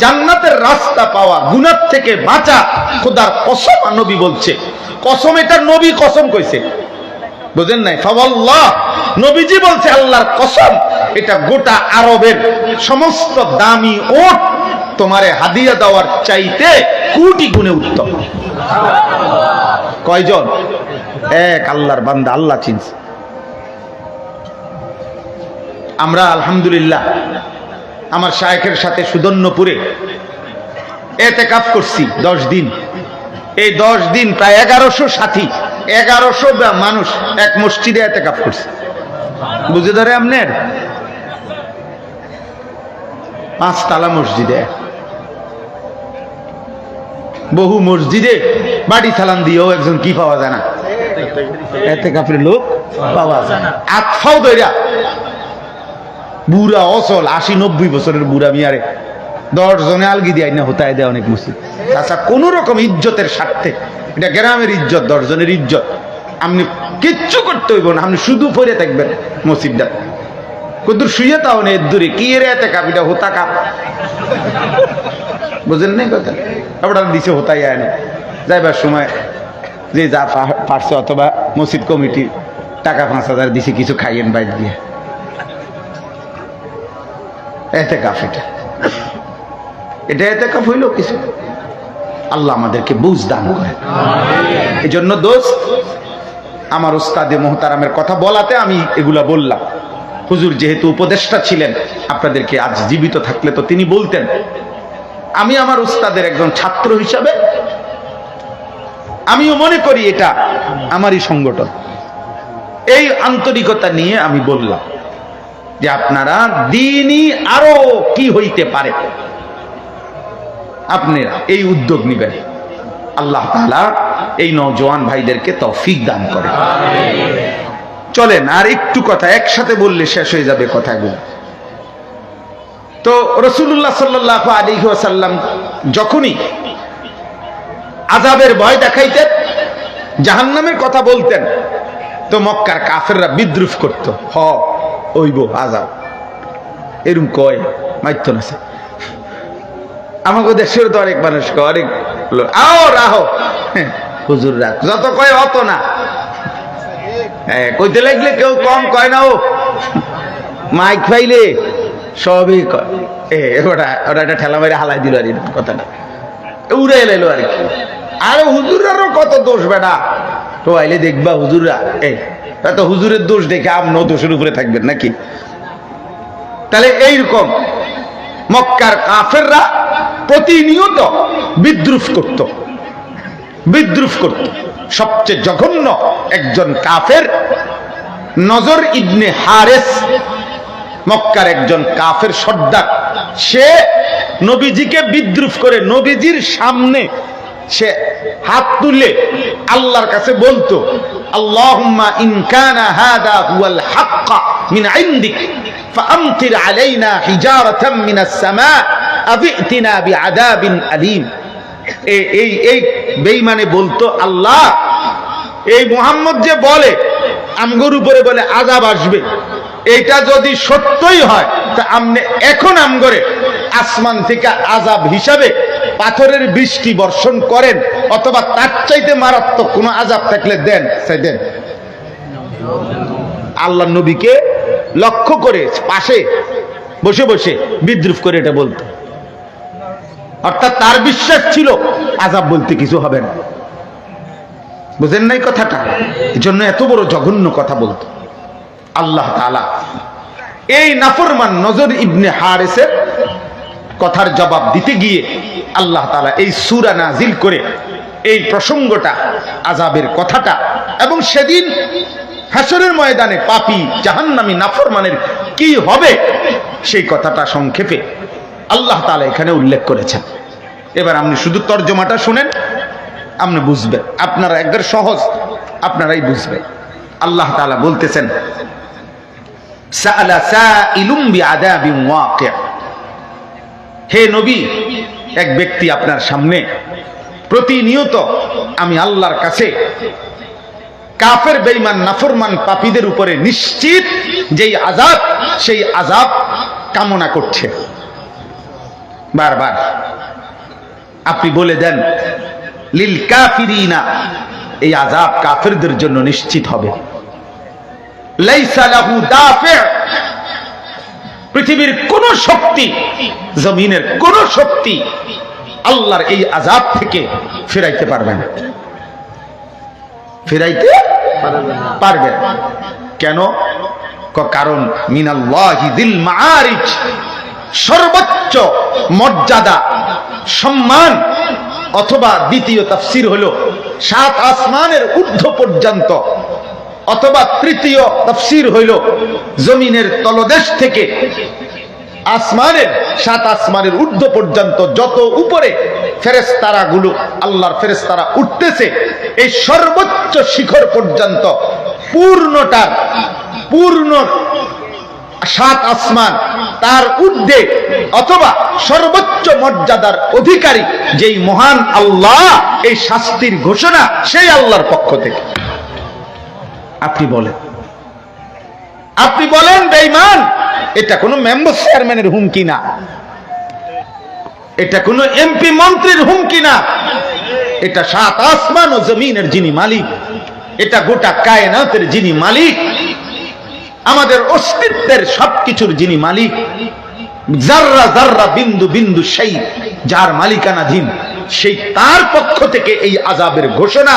[SPEAKER 1] জান্নাতের রাস্তা পাওয়া, গুনাহ থেকে বাঁচা, খোদার কসম, নবী বলছে, কসম, এটা নবী কসম কইছে, বুঝেন নাই? ফাওয়াল্লাহ, নবীজি বলছে আল্লাহর কসম, এটা গোটা আরবের সমস্ত দামি ওট তোমারে হাদিয়া দেওয়ার চাইতে কোটি গুণে উত্তম। কয়জন? এক আল্লাহর বান্দা, আল্লাহ চিনছে। আমরা আলহামদুলিল্লাহ আমার শায়েখের সাথে সুদন্যপুরে এতেকাফ করছি 10 দিন। এই 10 দিন প্রায় 1100 সাথী, 1100 মানুষ এক মসজিদে এতেকাফ করছে। বুঝে ধরে আপনার 5 তালা মসজিদে, বহু মসজিদে বাড়ি থালান দিয়েও একজন কি পাওয়া যায় না, এতেকাফের লোক পাওয়া যায় না। আতফাও দইরা বুড়া অচল 80-90 বছরের বুড়া মিয়ারে 10 জনে আলগি দিয়ে না হতায় দেয় অনেক মসজিদ। আচ্ছা, কোন রকম ইজ্জতের স্বার্থে, এটা গ্রামের ইজ্জত, 10 জনের ইজ্জত, আপনি কিচ্ছু করতে হইব না, আপনি শুধু পড়ে থাকবেন মসজিদটা, কদূর শুয়ে তাও নেই দূরে কি এর এতে কাপ, এটা হোতা কাপ, বুঝলেন নাই কথা? আপনারা দিছে হোতাই আনে যাইবার সময় যে যা পারছে, অথবা মসজিদ কমিটি টাকা 5,000 দিছে, কিছু খাইয়েন বাইর দিয়ে, এতে কাপ, এটা এতে কাপ হইল কিছু। আল্লাহ আমাদেরকে বুঝ দান করে। এই জন্য দোস্ত, আমার উস্তাদে মোহতারামের কথা বলাতে আমি এগুলা বললাম। হুজুর যেহেতু উপদেষ্টা ছিলেন, আপনাদেরকে আজ জীবিত থাকলে তো তিনি বলতেন। আমি আমার উস্তাদের একজন ছাত্র হিসাবে আমিও মনে করি এটা আমারই সংগঠন। এই আন্তরিকতা নিয়ে আমি বললাম যে আপনারা দ্বীনি আরো কি হইতে পারে, আপনারা এই উদ্যোগ নেবেন। আল্লাহ তাআলা এই নওজোয়ান ভাইদেরকে তৌফিক দান করে। চলেন আর একটু কথা একসাথে বললে শেষ হয়ে যাবে কথাগুলো। তো রাসূলুল্লাহ সাল্লাল্লাহু আলাইহি ওয়াসাল্লাম যখনই আযাবের ভয় দেখাইতেন, জাহান্নামের কথা বলতেন, তো মক্কার কাফেররা বিদ্রুপ করত, হইব আযাব, এরকম কয় মাইতো না। আমাকে দেশের তো অনেক মানুষ অনেক আও রাহো হুজুর রাখ, যত কয় অত না, কইতে লাগলে কেউ কম কয় না, ও মাইক পাইলে সবই কয়, ওটা একটা ঠেলা মেরে হালাই দিল আর কথাটা উড়ে এলো আর কি। আরে হুজুরারও কত দোষ বেটা, তো আইলে দেখবা হুজুররা এত হুজুরের দোষ দেখে আপনি দোষের উপরে থাকবেন নাকি? তাহলে এইরকম মক্কার কাফেররা প্রতিনিয়ত বিদ্রুপ করত। সবচেয়ে জঘন্য একজন কাফের নজর ইবনে হারেস, মক্কার একজন কাফের সর্দার, সে নবীজিকে বিদ্রুপ করে নবীজির সামনে সে হাত তুলে আল্লাহর কাছে বলতো, আল্লাহুম্মা ইন কানা হাদা হুয়াল হাক্ক মিন ইনদিক ফাআমতির আলাইনা হিজারাতাম মিনাস সামা আবিতিনা বিআযাবিন আলীম। এই বেঈমানে বলতো, আল্লাহ, এই মুহাম্মদ যে বলে আমগোর উপরে বলে আযাব আসবে, এটা যদি সত্যই হয় তা আপনি এখন আমগরে আসমান থেকে আযাব হিসাবে পাথরের বৃষ্টি বর্ষণ করেন, অথবা তার চাইতে মারাত্মক কোন আযাব থাকলে দেন, সে দেন। আল্লাহ নবীকে লক্ষ্য করে পাশে বসে বসে বিদ্রুপ করে এটা বলতো, অর্থাৎ তার বিশ্বাস ছিল আযাব বলতে কিছু হবে না। বুঝেন নাই কথাটা? এজন্য এত বড় জঘন্য কথা বলতো। আল্লাহ তাআলা এই নাফরমান নজর ইবনে হারেসের কথার জবাব দিতে গিয়ে আল্লাহ তাআলা এই সূরা নাজিল করে এই প্রসঙ্গটা, আযাবের কথাটা, এবং সেদিন হাসরের ময়দানে পাপী জাহান্নামী নাফরমানের কি হবে সেই কথাটা সংক্ষেপে আল্লাহ তাআলা এখানে উল্লেখ করেছেন। এবার আপনি শুধু তর্জমাটা শুনেন, আপনি বুঝবেন, আপনারা একবার সহজ, আপনারাই বুঝবেন। আল্লাহ তাআলা বলতেছেন, সাআলা সাইলুম বিআযাবিন ওয়াকি', হে নবী, এক ব্যক্তি আপনার সামনে প্রতিনিয়ত আমি আল্লাহর কাছে কাফের বেঈমান নাফরমান পাপীদের উপরে নিশ্চিত যেই আযাব, সেই আযাব কামনা করছে। বারবার আপনি বলে দেন, লিল কাফিরিনা, এই আযাব কাফেরদের জন্য নিশ্চিত হবে। লাইসা লাহু দাফি', পৃথিবীর কোন শক্তি, জমিনের কোন শক্তি আল্লাহর এই আযাব থেকে ফেরাইতে পারবে না, ফেরাইতে পারবে না। কেন? কারণ মিনাল্লাহি যিল মাআরিজ, সর্বোচ্চ মর্যাদা সম্মান, অথবা দ্বিতীয় তাফসীর হলো 7 আসমানের ঊর্ধ্ব পর্যন্ত, অথবা তৃতীয় তাফসীর হইল জমিনের তলদেশ থেকে আসমানের 7 আসমানের ঊর্ধ্ব পর্যন্ত যত উপরে ফেরেশতারা গুলো, আল্লাহর ফেরেশতারা উঠতেছে, এই সর্বোচ্চ শিখর পর্যন্ত পূর্ণটার পূর্ণ 7 আসমান, তার ঊর্ধ্বে অথবা সর্বোচ্চ মর্যাদার অধিকারী যেই মহান আল্লাহ, এই শাস্তির ঘোষণা সেই আল্লাহর পক্ষ থেকে। আপনি বলেন বেঈমান, এটা কোনো মেম্বার চেয়ারম্যানের হুমকি না, এটা কোনো এমপি মন্ত্রীর হুমকি না, এটা সাত আসমান ও জমিনের যিনি মালিক, এটা গোটা কায়নাতের যিনি মালিক, আমাদের অস্তিত্বের সবকিছুর যিনি মালিক, জাররা জাররা বিন্দু বিন্দু সেই যার মালিকানাধীন, সেই তার পক্ষ থেকে এই আযাবের ঘোষণা।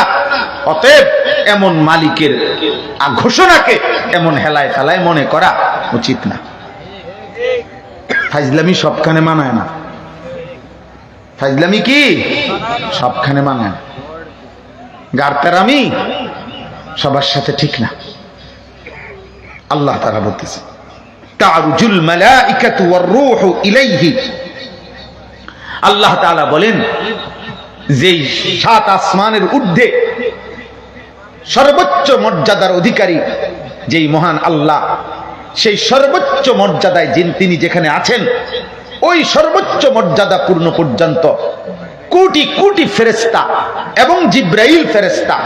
[SPEAKER 1] অতএব এমন মালিকের ঘোষণাকে এমন হেলায় ফেলায় মনে করা উচিত না। ফাজলামি সবখানে মানায় না, ফাজলামি কি সবখানে মানায় না, গারতারামি সবার সাথে ঠিক না। আল্লাহ তাআলা বলতেছে তারুজুল মালাইকাতু ওয়ার রূহু ইলাইহি, আল্লাহ তাআলা বলেন যেই সাত আসমানের ঊর্ধ্বে সর্বোচ্চ মর্যাদার অধিকারী যেই মহান আল্লাহ, সেই সর্বোচ্চ মর্যাদায় তিনি যেখানে আছেন, ওই সর্বোচ্চ মর্যাদা পূর্ণ পর্যন্ত কোটি কোটি ফেরেশতা এবং জিব্রাইল ফেরেশতা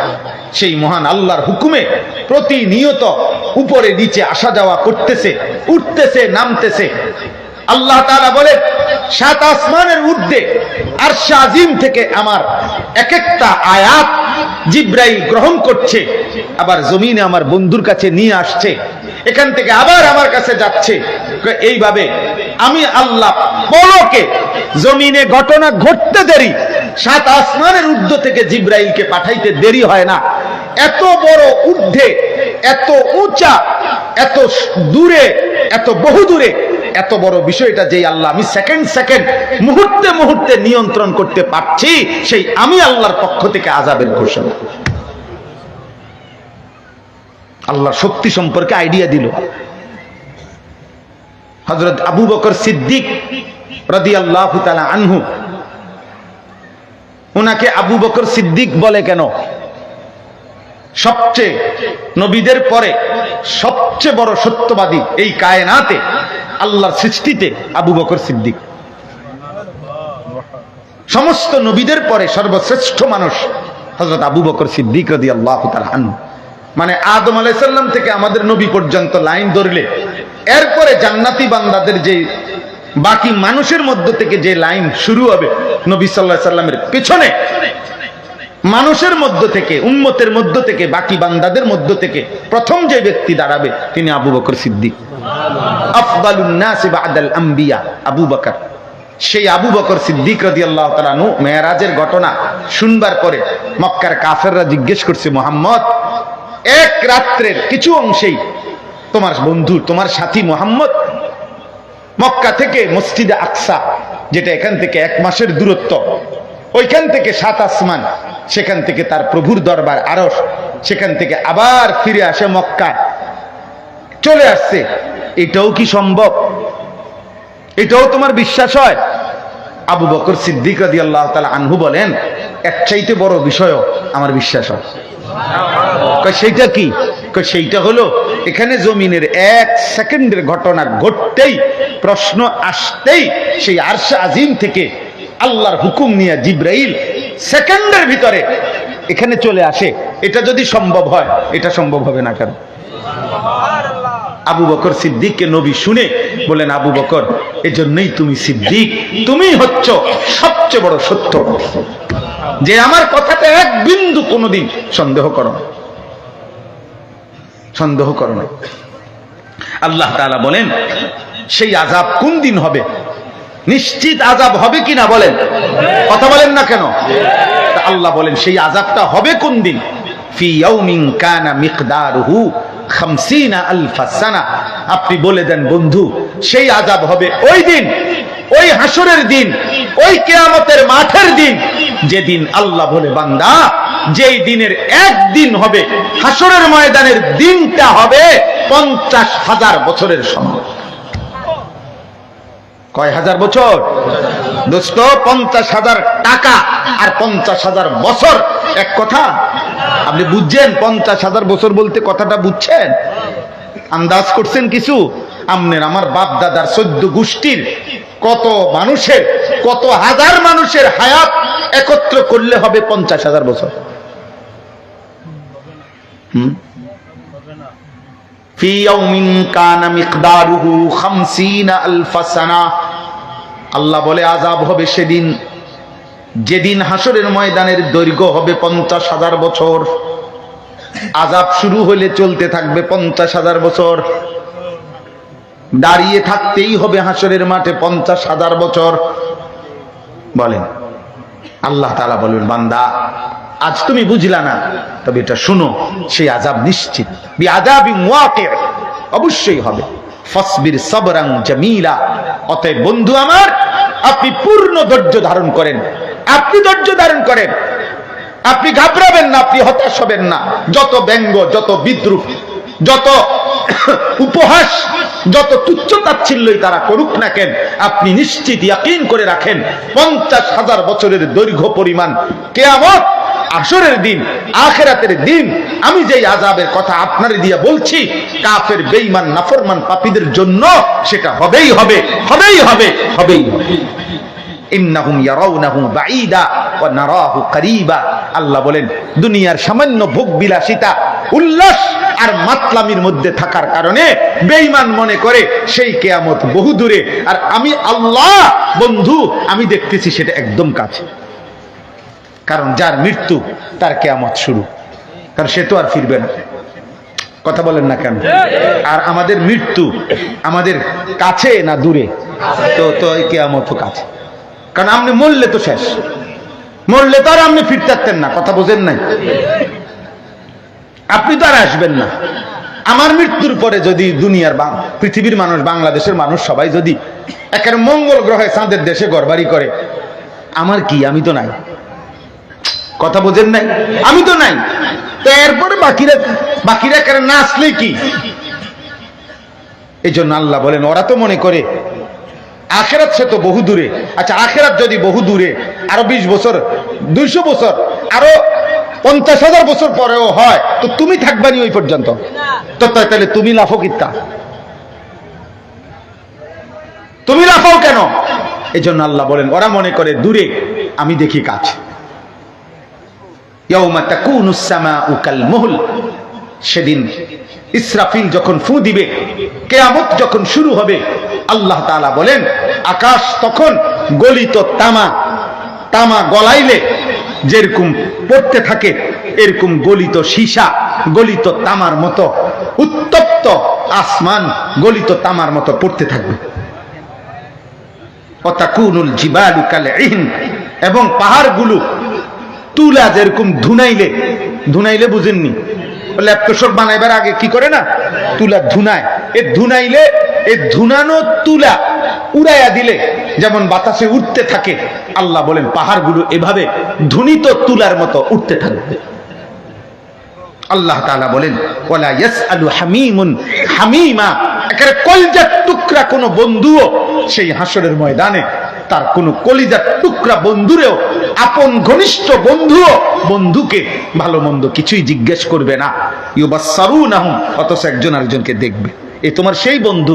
[SPEAKER 1] সেই মহান আল্লাহর হুকুমে প্রতিনিয়ত উপরে নিচে আসা যাওয়া করতেছে, উঠতেছে, নামতেছে। আল্লাহ তাআলা বলেন সাত আসমানের ঊর্ধ্বে আরশ আজিম থেকে আমার এক একটা আয়াত জিব্রাইল গ্রহণ করছে, আবার জমিনে আমার বন্ধুর কাছে নিয়ে আসছে, এখান থেকে আবার আমার কাছে যাচ্ছে। এইভাবে আমি আল্লাহ পলকে জমিনে ঘটনা ঘটতে দেরি, সাত আসমানের ঊর্ধ্ব থেকে জিব্রাইলকে পাঠাইতে দেরি হয় না। এত বড় ঊর্ধ্বে, এত উঁচা, এত দূরে, এত বহু দূরে, এত বড় বিষয়টা যেই আল্লাহ আমি সেকেন্ড সেকেন্ড মুহূর্তে মুহূর্তে নিয়ন্ত্রণ করতে পারছি, সেই আমি আল্লাহর পক্ষ থেকে আযাবের ঘোষণা। আল্লাহর শক্তি সম্পর্কে আইডিয়া দিল। হযরত আবু বকর সিদ্দিক রাদিয়াল্লাহু তাআলা আনহু, উনাকে আবু বকর সিদ্দিক বলে কেন? সবচেয়ে নবীদের পরে সবচেয়ে বড় সত্যবাদী এই কায়নাতে, আল্লাহর সৃষ্টিতে আবু বকর সিদ্দিক। সমস্ত নবীদের পরে সর্বশ্রেষ্ঠ মানুষ হযরত আবু বকর সিদ্দিক রাদিয়াল্লাহু তাআলা আনহু। মানে আদম আলাইহিস সালাম থেকে আমাদের নবী পর্যন্ত লাইন ধরলে এরপরে জান্নাতি বান্দাদের যে বাকি মানুষের মধ্য থেকে যে লাইন শুরু হবে, নবী সাল্লাল্লাহু আলাইহি সাল্লামের পেছনে মানুষের মধ্য থেকে, উম্মতের মধ্য থেকে, বাকি বান্দাদের মধ্য থেকে প্রথম যে ব্যক্তি দাঁড়াবে তিনি আবু বকর সিদ্দিক। আফদালুন নাস বা'দাল আম্বিয়া আবু বকর। সেই আবু বকর সিদ্দিক রাদিয়াল্লাহু তাআলা আনহু মেরাজের ঘটনা শুনবার পরে মক্কার কাফেররা জিজ্ঞেস করছে, মুহাম্মদ, এক রাত্রের কিছু অংশেই তোমার বন্ধু, তোমার সাথী মুহাম্মদ মক্কা থেকে মসজিদে আকসা, যেটা এখান থেকে 1 মাসের দূরত্ব, ওইখান থেকে 7 আসমান, সেখান থেকে তার প্রভুর দরবার আরশ, সেখান থেকে আবার ফিরে আসে মক্কায় চলে আসছে। এটাও কি সম্ভব? এটাও তোমার বিশ্বাস হয়? আবু বকর সিদ্দিক রাদিয়াল্লাহু তাআলা আনহু বলেন, এর চাইতে বড় বিষয়ও আমার বিশ্বাস হয়। সেইটা কি? সেইটা হলো এখানে জমিনের 1 সেকেন্ডের ঘটনা ঘটতেই, প্রশ্ন আসতেই সেই আরশ আজিম থেকে আল্লাহর হুকুম নিয়ে জিব্রাইল সেকেন্ডের ভিতরে এখানে চলে আসে। এটা যদি সম্ভব হয়, এটা সম্ভব হবে না কেন? আবু বকর সিদ্দিককে নবী শুনে বলেন, আবু বকর, এজন্যই তুমি সিদ্দিক, তুমি হচ্ছ সবচেয়ে বড় সত্য, যে আমার কথাতে এক বিন্দু কোনোদিন সন্দেহ করো না, সন্দেহ করো না। আল্লাহ তাআলা বলেন সেই আযাব কোন দিন হবে? নিশ্চিত আযাব হবে কিনা বলেন? কথা বলেন না কেন? আল্লাহ বলেন সেই আযাবটা হবে কোন দিন? ফি ইয়াউমিন কানা মিকদারুহু 50,000 সানা। আপনি বলে দেন বন্ধু, সেই আযাব হবে ওই দিন, ওই হাসরের দিন, ওই কিয়ামতের মাঠের দিন, যেদিন আল্লাহ বলে, বান্দা, যেই দিনের একদিন হবে, হাসরের ময়দানের দিনটা হবে 50,000 বছরের সমান। কয় হাজার বছর দোস্ত? 50,000 টাকা আর 50,000 বছর এক কথা? আপনি বুঝছেন 50,000 বছর বলতে? কথাটা বুঝছেন? আন্দাজ করছেন কিছু? আমনের আমার বাপ দাদার 14 গোষ্ঠীর কত মানুষের, কত হাজার মানুষের হায়াত একত্র করলে হবে 50,000 বছর। ফি ইয়াউমিন কানা মিকদারুহু 50,000 সানা। আল্লাহ বলে আযাব হবে সেদিন, যেদিন হাসরের ময়দানের দৈর্ঘ্য হবে 50,000 বছর। আযাব শুরু হলে চলতে থাকবে 50,000 বছর, দাঁড়িয়ে থাকতেই হবে হাসরের মাঠে 50,000 বছর। বলেন, আল্লাহ তাআলা বলবেন, বান্দা আজ তুমি বুঝলা না, তবে এটা শুনো, সেই আযাব নিশ্চিত, বিআযাবিন ওয়াকি', অবশ্যই হবে। ফাসবির সাবরান জামিলা। অতএব বন্ধু আমার, আপনি পূর্ণ ধৈর্য ধারণ করেন, আপনি ধৈর্য ধারণ করেন, আপনি ঘাবড়াবেন না, আপনি হতাশ হবেন না। যত ব্যঙ্গ, যত বিদ্রুপ, যত উপহাস, যত তুচ্ছতাচ্ছিল্যই তারা করুক না কেন, আপনি নিশ্চিত ইয়াকিন করে রাখেন 50,000 বছরের দৈর্ঘ্য পরিমাণ কিয়ামত, আসরের দিন, আখিরাতের দিন, আমি যেই আযাবের কথা আপনারে দিয়া বলছি, কাফের, বেঈমান, নাফরমান, পাপীদের জন্য সেটা হবেই হবে, হবেই হবে, হবেই হবে। ইন্নাহুম ইয়ারাউনাহু বাঈদা ওয়া নারাহু করিবা। আল্লাহ বলেন, দুনিয়ার সামান্য ভোগ বিলাসিতা, উল্লাস আর মাতলামির মধ্যে থাকার কারণে বেঈমান মনে করে সেই কিয়ামত বহু দূরে, আর আমি আল্লাহ বন্ধু আমি দেখতেছি সেটা একদম কাছে। কারণ যার মৃত্যু তার কিয়ামত শুরু, কারণ সে তো আর ফিরবে না। কথা বলেন না কেন? আর আমাদের মৃত্যু আমাদের কাছে না দূরে? তো এই কিয়ামত কাছে, কারণ আপনি মরলে তো শেষ, মরলে তো আর আপনি ফিরতে পারতেন না। কথা বোঝেন নাই? আপনি তো আর আসবেন না। আমার মৃত্যুর পরে যদি দুনিয়ার পৃথিবীর মানুষ, বাংলাদেশের মানুষ সবাই যদি একের মঙ্গল গ্রহে চাঁদের দেশে ঘরবাড়ি করে, আমার কি? আমি তো নাই। কথা বোঝেন নাই? আমি তো নাই। তো এরপরে বাকিরা কেন না আসলে কি? এই জন্য আল্লাহ বলেন, ওরা তো মনে করে আখিরাত সে তো বহু দূরে। আচ্ছা, আখিরাত যদি বহু দূরে, আরো 20 বছর, 200 বছর, আরো 50,000 বছর পরেও হয়, তো তুমি থাকবানি ওই পর্যন্ত? তো তাহলে তুমি লাফো কিত্তা? তুমি লাফাও কেন? এই জন্য আল্লাহ বলেন, ওরা মনে করে দূরে, আমি দেখি কাছে। ইয়াউমা তাকুনুস সামাউ কাল মুহল। সেদিন ইসরাফিল যখন ফু দিবে, কিয়ামত যখন শুরু হবে, আল্লাহ তাআলা বলেন, আকাশ তখন গলিত তামা গলাইলে যেরকম পড়তে থাকে, এরকম গলিত সীসা, গলিত তামার মতো, উত্তপ্ত আসমান গলিত তামার মতো পড়তে থাকবে। ওয়াতাকুনুল জিবালু কালইহন। এবং পাহাড়গুলো তুলা যেরকম ধুনাইলে বুঝেননি, ল্যাপটপ বানাইবার আগে কি করে না, তুলা ধুনায়, এ ধুনাইলে এ ধুনানো তুলা উড়াইয়া দিলে যেমন বাতাসে উঠতে থাকে, আল্লাহ বলেন পাহাড়গুলো এভাবে ধুনিত তুলার মতো উঠতে থাকবে। আল্লাহ তাআলা বলেন, ওয়ালা ইয়াসআলু হামিমুন হামিমা। একেবারে কলিজার টুকরা কোন বন্ধুও সেই হাসরের ময়দানে তার কোন কলিজার টুকরা বন্ধুরেও, আপন ঘনিষ্ঠ বন্ধুও বন্ধুকে ভালো মন্দ কিছুই জিজ্ঞেস করবে না। ইউবাসসারুনাহুম। অথচ একজন আরেকজনকে দেখবে। এ তোমার সেই বন্ধু,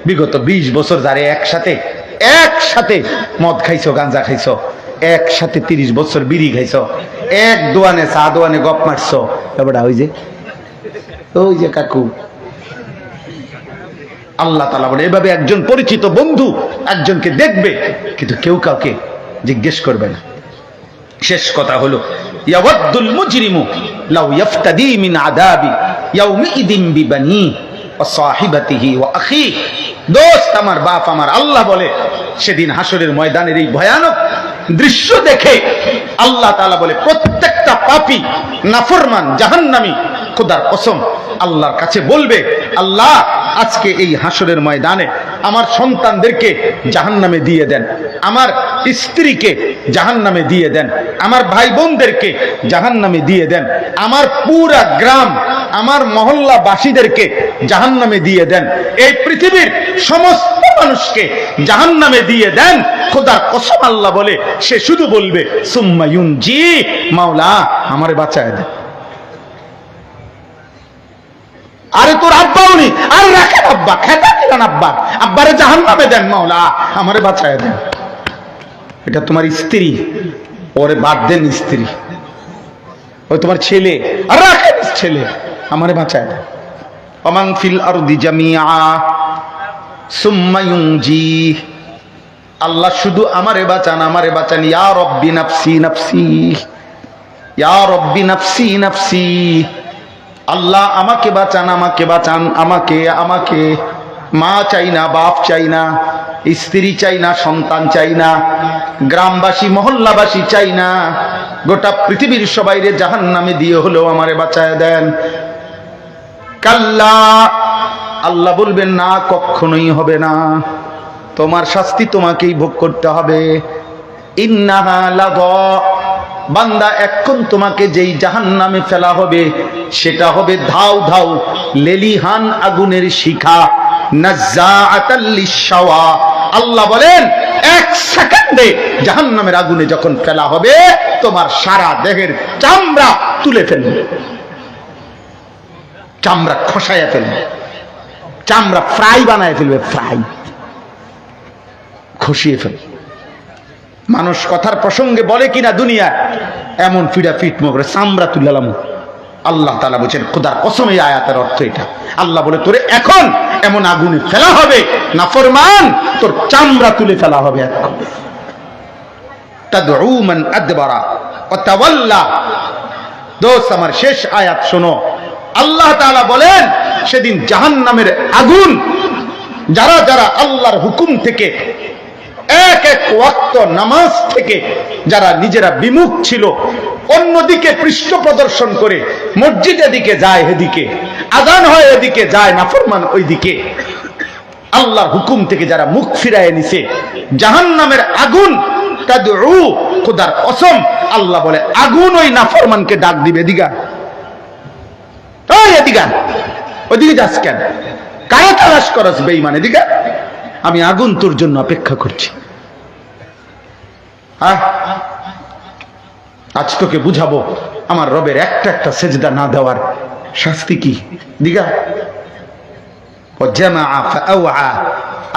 [SPEAKER 1] বিগত 20 বছর যারা একসাথে মদ খাইছো, গাঁজা খাইছো, একসাথে 30 বছর বিড়ি খাইছো, এক দোয়ানে চা দোয়ানে গপ মারছো, এবার ওই যে কাকু। আল্লাহ তাআলা বলে, এভাবে একজন পরিচিত বন্ধু একজনকে দেখবে, কিন্তু কেউ কাউকে জিজ্ঞেস করবে না। শেষ কথা হলো, ইয়াওয়াদ্দুল মুজরিমু লাউ ইফতাদি মিন আযাবি ইয়াউমিদিন বিবানি ওয়া সাহিবাতিহি ওয়া আখি। দোস্ত আমার, বাপ আমার, আল্লাহ বলে সেদিন হাসরের ময়দানের এই ভয়ানক দৃশ্য দেখে আল্লাহ তাআলা বলে, প্রত্যেকটা পাপী, নাফরমান, জাহান্নামী খোদার কসম আল্লাহর কাছে বলবে, আল্লাহ আজকে এই হাসরের ময়দানে আমার সন্তানদেরকে জাহান্নামে দিয়ে দেন, আমার স্ত্রীকে জাহান্নামে দিয়ে দেন, আমার ভাই বোনদেরকে জাহান্নামে দিয়ে দেন, আমার পুরা গ্রাম, আমার মহল্লাবাসীদেরকে জাহান্নামে দিয়ে দেন, এই পৃথিবীর সমস্ত মানুষকে জাহান্নামে দিয়ে দেন। খোদার কসম আল্লাহ বলে, সে শুধু বলবে সুম্মা ইউনজি, মাওলা আমারে বাঁচায় দেন। আরে তোর আব্বাও নেই, আর রাখে না আব্বা, খেতা দিলেন আব্বার, আব্বারে জাহান্নামে দেন মাওলা, আমারে বাঁচায় দেন। এটা তোমার স্ত্রী, ওরে বাদ দেন স্ত্রী। ওই তোমার ছেলে, আর রাখেন ছেলে, আমারে বাঁচায় দেন। ওমান ফিল আরদি জামিআ সুম্মা ইউনজি, আল্লাহ শুধু আমারে বাঁচান, আমারে বাঁচান। ইয়া রব্বি নাফসি নাফসি, ইয়া রব্বি নাফসি নাফসি, আল্লাহ আমাকে বাঁচান, আমাকে বাঁচান, আমাকে আমাকে। মা চাই না, বাপ চাই না, স্ত্রী চাই না, সন্তান চাই না, গ্রামবাসী মহল্লাবাসী চাই না, গোটা পৃথিবীর সবাইরে জাহান্নামে দিয়ে হলেও আমারে বাঁচায় দেন। কাল্লা, আল্লাহ বলবেন না, কখনোই হবে না, তোমার শাস্তি তোমাকেই ভোগ করতে হবে। ইন্নাহা লাযা, বান্দা এখন তোমাকে যেই জাহান্নামে ফেলা হবে সেটা হবে ধাউ ধাউ লেলিহান আগুনের শিখা, নাজ্জাআতাল লিশাওয়া। আল্লাহ বলেন এক সেকেন্ডে জাহান্নামের আগুনে যখন ফেলা হবে তোমার সারা দেহের চামড়া তুলে ফেলবে, চামড়া খসাইয়া ফেলবে, চামড়া ফ্রাই বানায় ফেলবে, ফ্রাই খসিয়ে ফেলবে। মানুষ কথার প্রসঙ্গে বলে কিনা দুনিয়া এমন ফিডা ফিট করে চামড়া তুলালাম। আল্লাহ তাআলা বলেন খোদার কসম, এই আয়াতের অর্থ এটা। আল্লাহ বলে তোরে এখন এমন আগুনে ফেলা হবে, নাফরমান, তোর চামড়া তুলে ফেলা হবে এখন। তাদউ মান আদবারা ওয়া তাওয়াল্লা। দোস্ত আমার, শেষ আয়াত শোনো। আল্লাহ তাআলা বলেন সেদিন জাহান্নামের আগুন, যারা যারা আল্লাহর হুকুম থেকে, এক এক ওয়াক্ত নামাজ থেকে যারা নিজেরা বিমুখ ছিল, অন্যদিকে পৃষ্ঠ প্রদর্শন করে মসজিদ এদিকে যায়, এদিকে আযান হয়, এদিকে যায় নাফরমান ওইদিকে, আল্লাহর হুকুম থেকে যারা মুখ ফিরায় নিছে, জাহান্নামের আগুন তাদউ, খোদার কসম, আল্লাহ বলে আগুন ওই নাফরমানকে ডাক দিবে, এদিকে ওই এদিকে, ওইদিকে যাস কেন, কারে তালাশ করস বেঈমান, এদিকে আমি আগুন তোর জন্য অপেক্ষা করছি। আজ তোকে বুঝাবো আমার রবের একটা একটা সেজদা না দেওয়ার শাস্তি কি। দিগা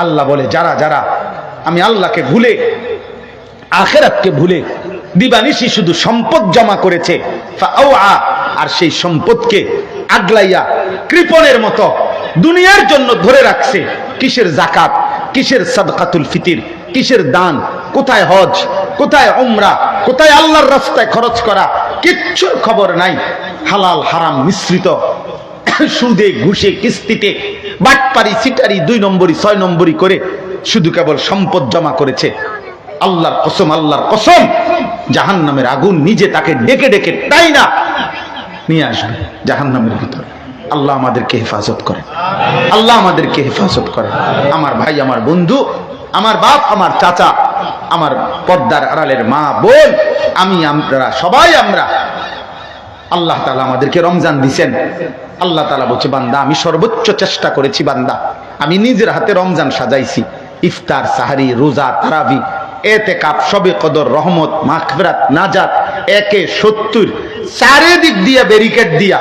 [SPEAKER 1] আল্লাহ বলে যারা যারা আমি আল্লাহকে ভুলে, আখিরাতকে ভুলে দিবানিশি শুধু সম্পদ জমা করেছে, আর সেই সম্পদকে আগলাইয়া কৃপণের মতো দুনিয়ার জন্য ধরে রাখছে। কিসের যাকাত, কিসের সাদকাতুল ফিতির, কিসের দান, কোথায় হজ, কোথায় উমরা, কোথায় আল্লাহর রাস্তায় খরচ করা, কিচ্ছুর খবর নাই। হালাল হারাম মিশ্রিত, সুদে ঘুষে কিস্তিতে বাটপারি সিটারি 2 নম্বরি 6 নম্বরি করে শুধু কেবল সম্পদ জমা করেছে। আল্লাহর কসম, আল্লাহর কসম, জাহান্নামের আগুন নিজে তাকে ডেকে ডেকে তাই না নিয়ে আসবে জাহান্নামের ভিতরে। আল্লাহ আমাদেরকে হেফাজত করে, আল্লাহ আমাদেরকে হেফাজত করে। আমার ভাই, আমার বন্ধু, আমার বাপ, আমার চাচা, আমার পর্দার আড়ালের মা বোন, আমরা সবাই, আমরা আল্লাহ তাআলা আমাদেরকে রমজান দিয়েছেন। আল্লাহ তাআলা বলছে বান্দা আমি সর্বোচ্চ চেষ্টা করেছি, বান্দা আমি নিজের হাতে রমজান সাজাইছি। ইফতার, সাহারি, রোজা, তারাবি, এতেকাফ, শবে কদর, রহমত, মাগফিরাত, নাজাত, 1-70 চারিদিক দিয়া ব্যারিকেড দিয়া,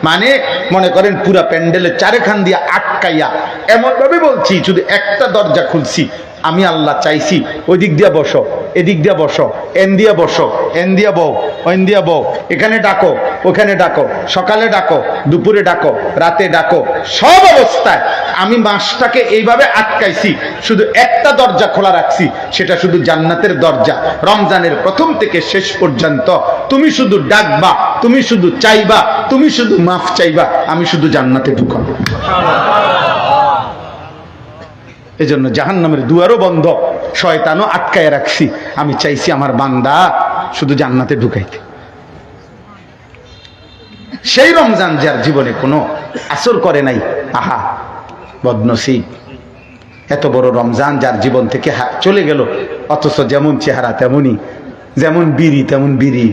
[SPEAKER 1] মানে মনে করেন পুরা প্যান্ডেলের চারখান দিয়া আটকাইয়া, এমন ভাবে বলছি শুধু একটা দরজা খুলছি। আমি আল্লাহ চাইছি ওই দিক দিয়া বসো, এদিক দিয়া বসো, এন দিয়া বসো, এন দিয়া বউ, ওইন দিয়া বউ, এখানে ডাকো, ওখানে ডাকো, সকালে ডাকো, দুপুরে ডাকো, রাতে ডাকো, সব অবস্থায় আমি মাসটাকে এইভাবে আটকাইছি। শুধু একটা দরজা খোলা রাখছি, সেটা শুধু জান্নাতের দরজা। রমজানের প্রথম থেকে শেষ পর্যন্ত তুমি শুধু ডাকবা, তুমি শুধু চাইবা, তুমি শুধু মাফ চাইবা, আমি শুধু জান্নাতে ঢুকাবো। এজন্য জাহান্নামের দুয়ারও বন্ধ, শয়তানও আটকায় রাখছি। আমি চাইছি আমার বান্দা শুধু জান্নাতে ঢুকাইতে। সেই রমজান যার জীবনে কোনো আসর করে নাই, আহা বদনসিব। এত বড় রমজান যার জীবন থেকে চলে গেল, অথচ যেমন চেহারা তেমনই, যেমন বিড়ি তেমন বিড়ি,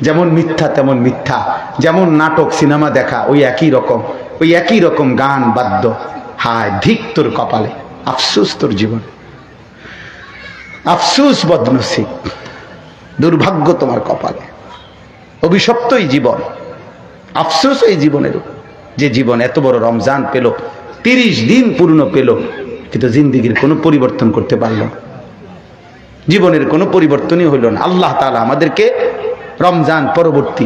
[SPEAKER 1] যেমন মিথ্যা তেমন মিথ্যা, যেমন নাটক সিনেমা দেখা ওই একই রকম, ওই একই রকম গান বাদ্য। হায় ধিক তোর কপালে, আফসোস তোর জীবন, আফসোস বদনসিব, দুর্ভাগ্য তোমার কপালে, অভিশপ্ত এই জীবন, আফসোস এই জীবনের, যে জীবন এত বড় রমজান পেল, 30 দিন পূর্ণ পেল, কিন্তু জিন্দিগির কোনো পরিবর্তন করতে পারল না, জীবনের কোনো পরিবর্তনই হইল না। আল্লাহ তাআলা আমাদেরকে রমজান পরবর্তী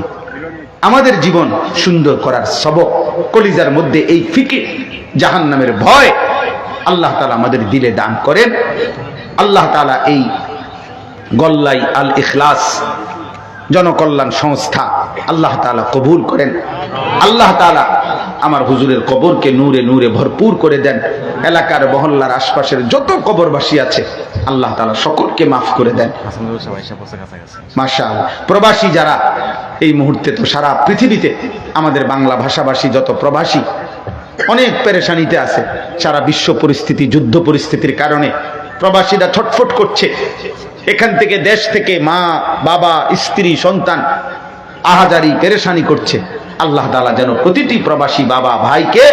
[SPEAKER 1] আমাদের জীবন সুন্দর করার সবক, কলিজার মধ্যে এই ফিকির, জাহান্নামের ভয় আল্লাহ তাআলা আমাদের দিলে দান করেন। আল্লাহ তাআলা এই গল্লাই আল ইখলাস জনকল্যাণ সংস্থা আল্লাহ তাআলা কবুল করেন। আল্লাহ তাআলা আমার হুজুরের কবরকে নূরে নূরে ভরপুর করে দেন। এলাকার মহল্লার আশপাশের যত কবরবাসী আছে আল্লাহ তাআলা সকলকে মাফ করে দেন। মাশাআল্লাহ। প্রবাসী যারা এই মুহূর্তে, তো সারা পৃথিবীতে আমাদের বাংলা ভাষাভাষী যত প্রবাসী অনেক পেরেশানিতে আছে, সারা বিশ্ব পরিস্থিতি, যুদ্ধ পরিস্থিতির কারণে প্রবাসীরা ছটফট করছে। এখান থেকে, দেশ থেকে মা বাবা স্ত্রী সন্তান আহাজারি পেরেশানি করছে। আল্লাহ তাআলা যেন প্রতিটি প্রবাসী বাবা ভাইকে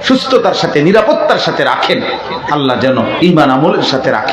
[SPEAKER 1] সুস্থতার সাথে, নিরাপত্তার সাথে রাখেন। আল্লাহ যেন ঈমান আমলের সাথে রাখেন।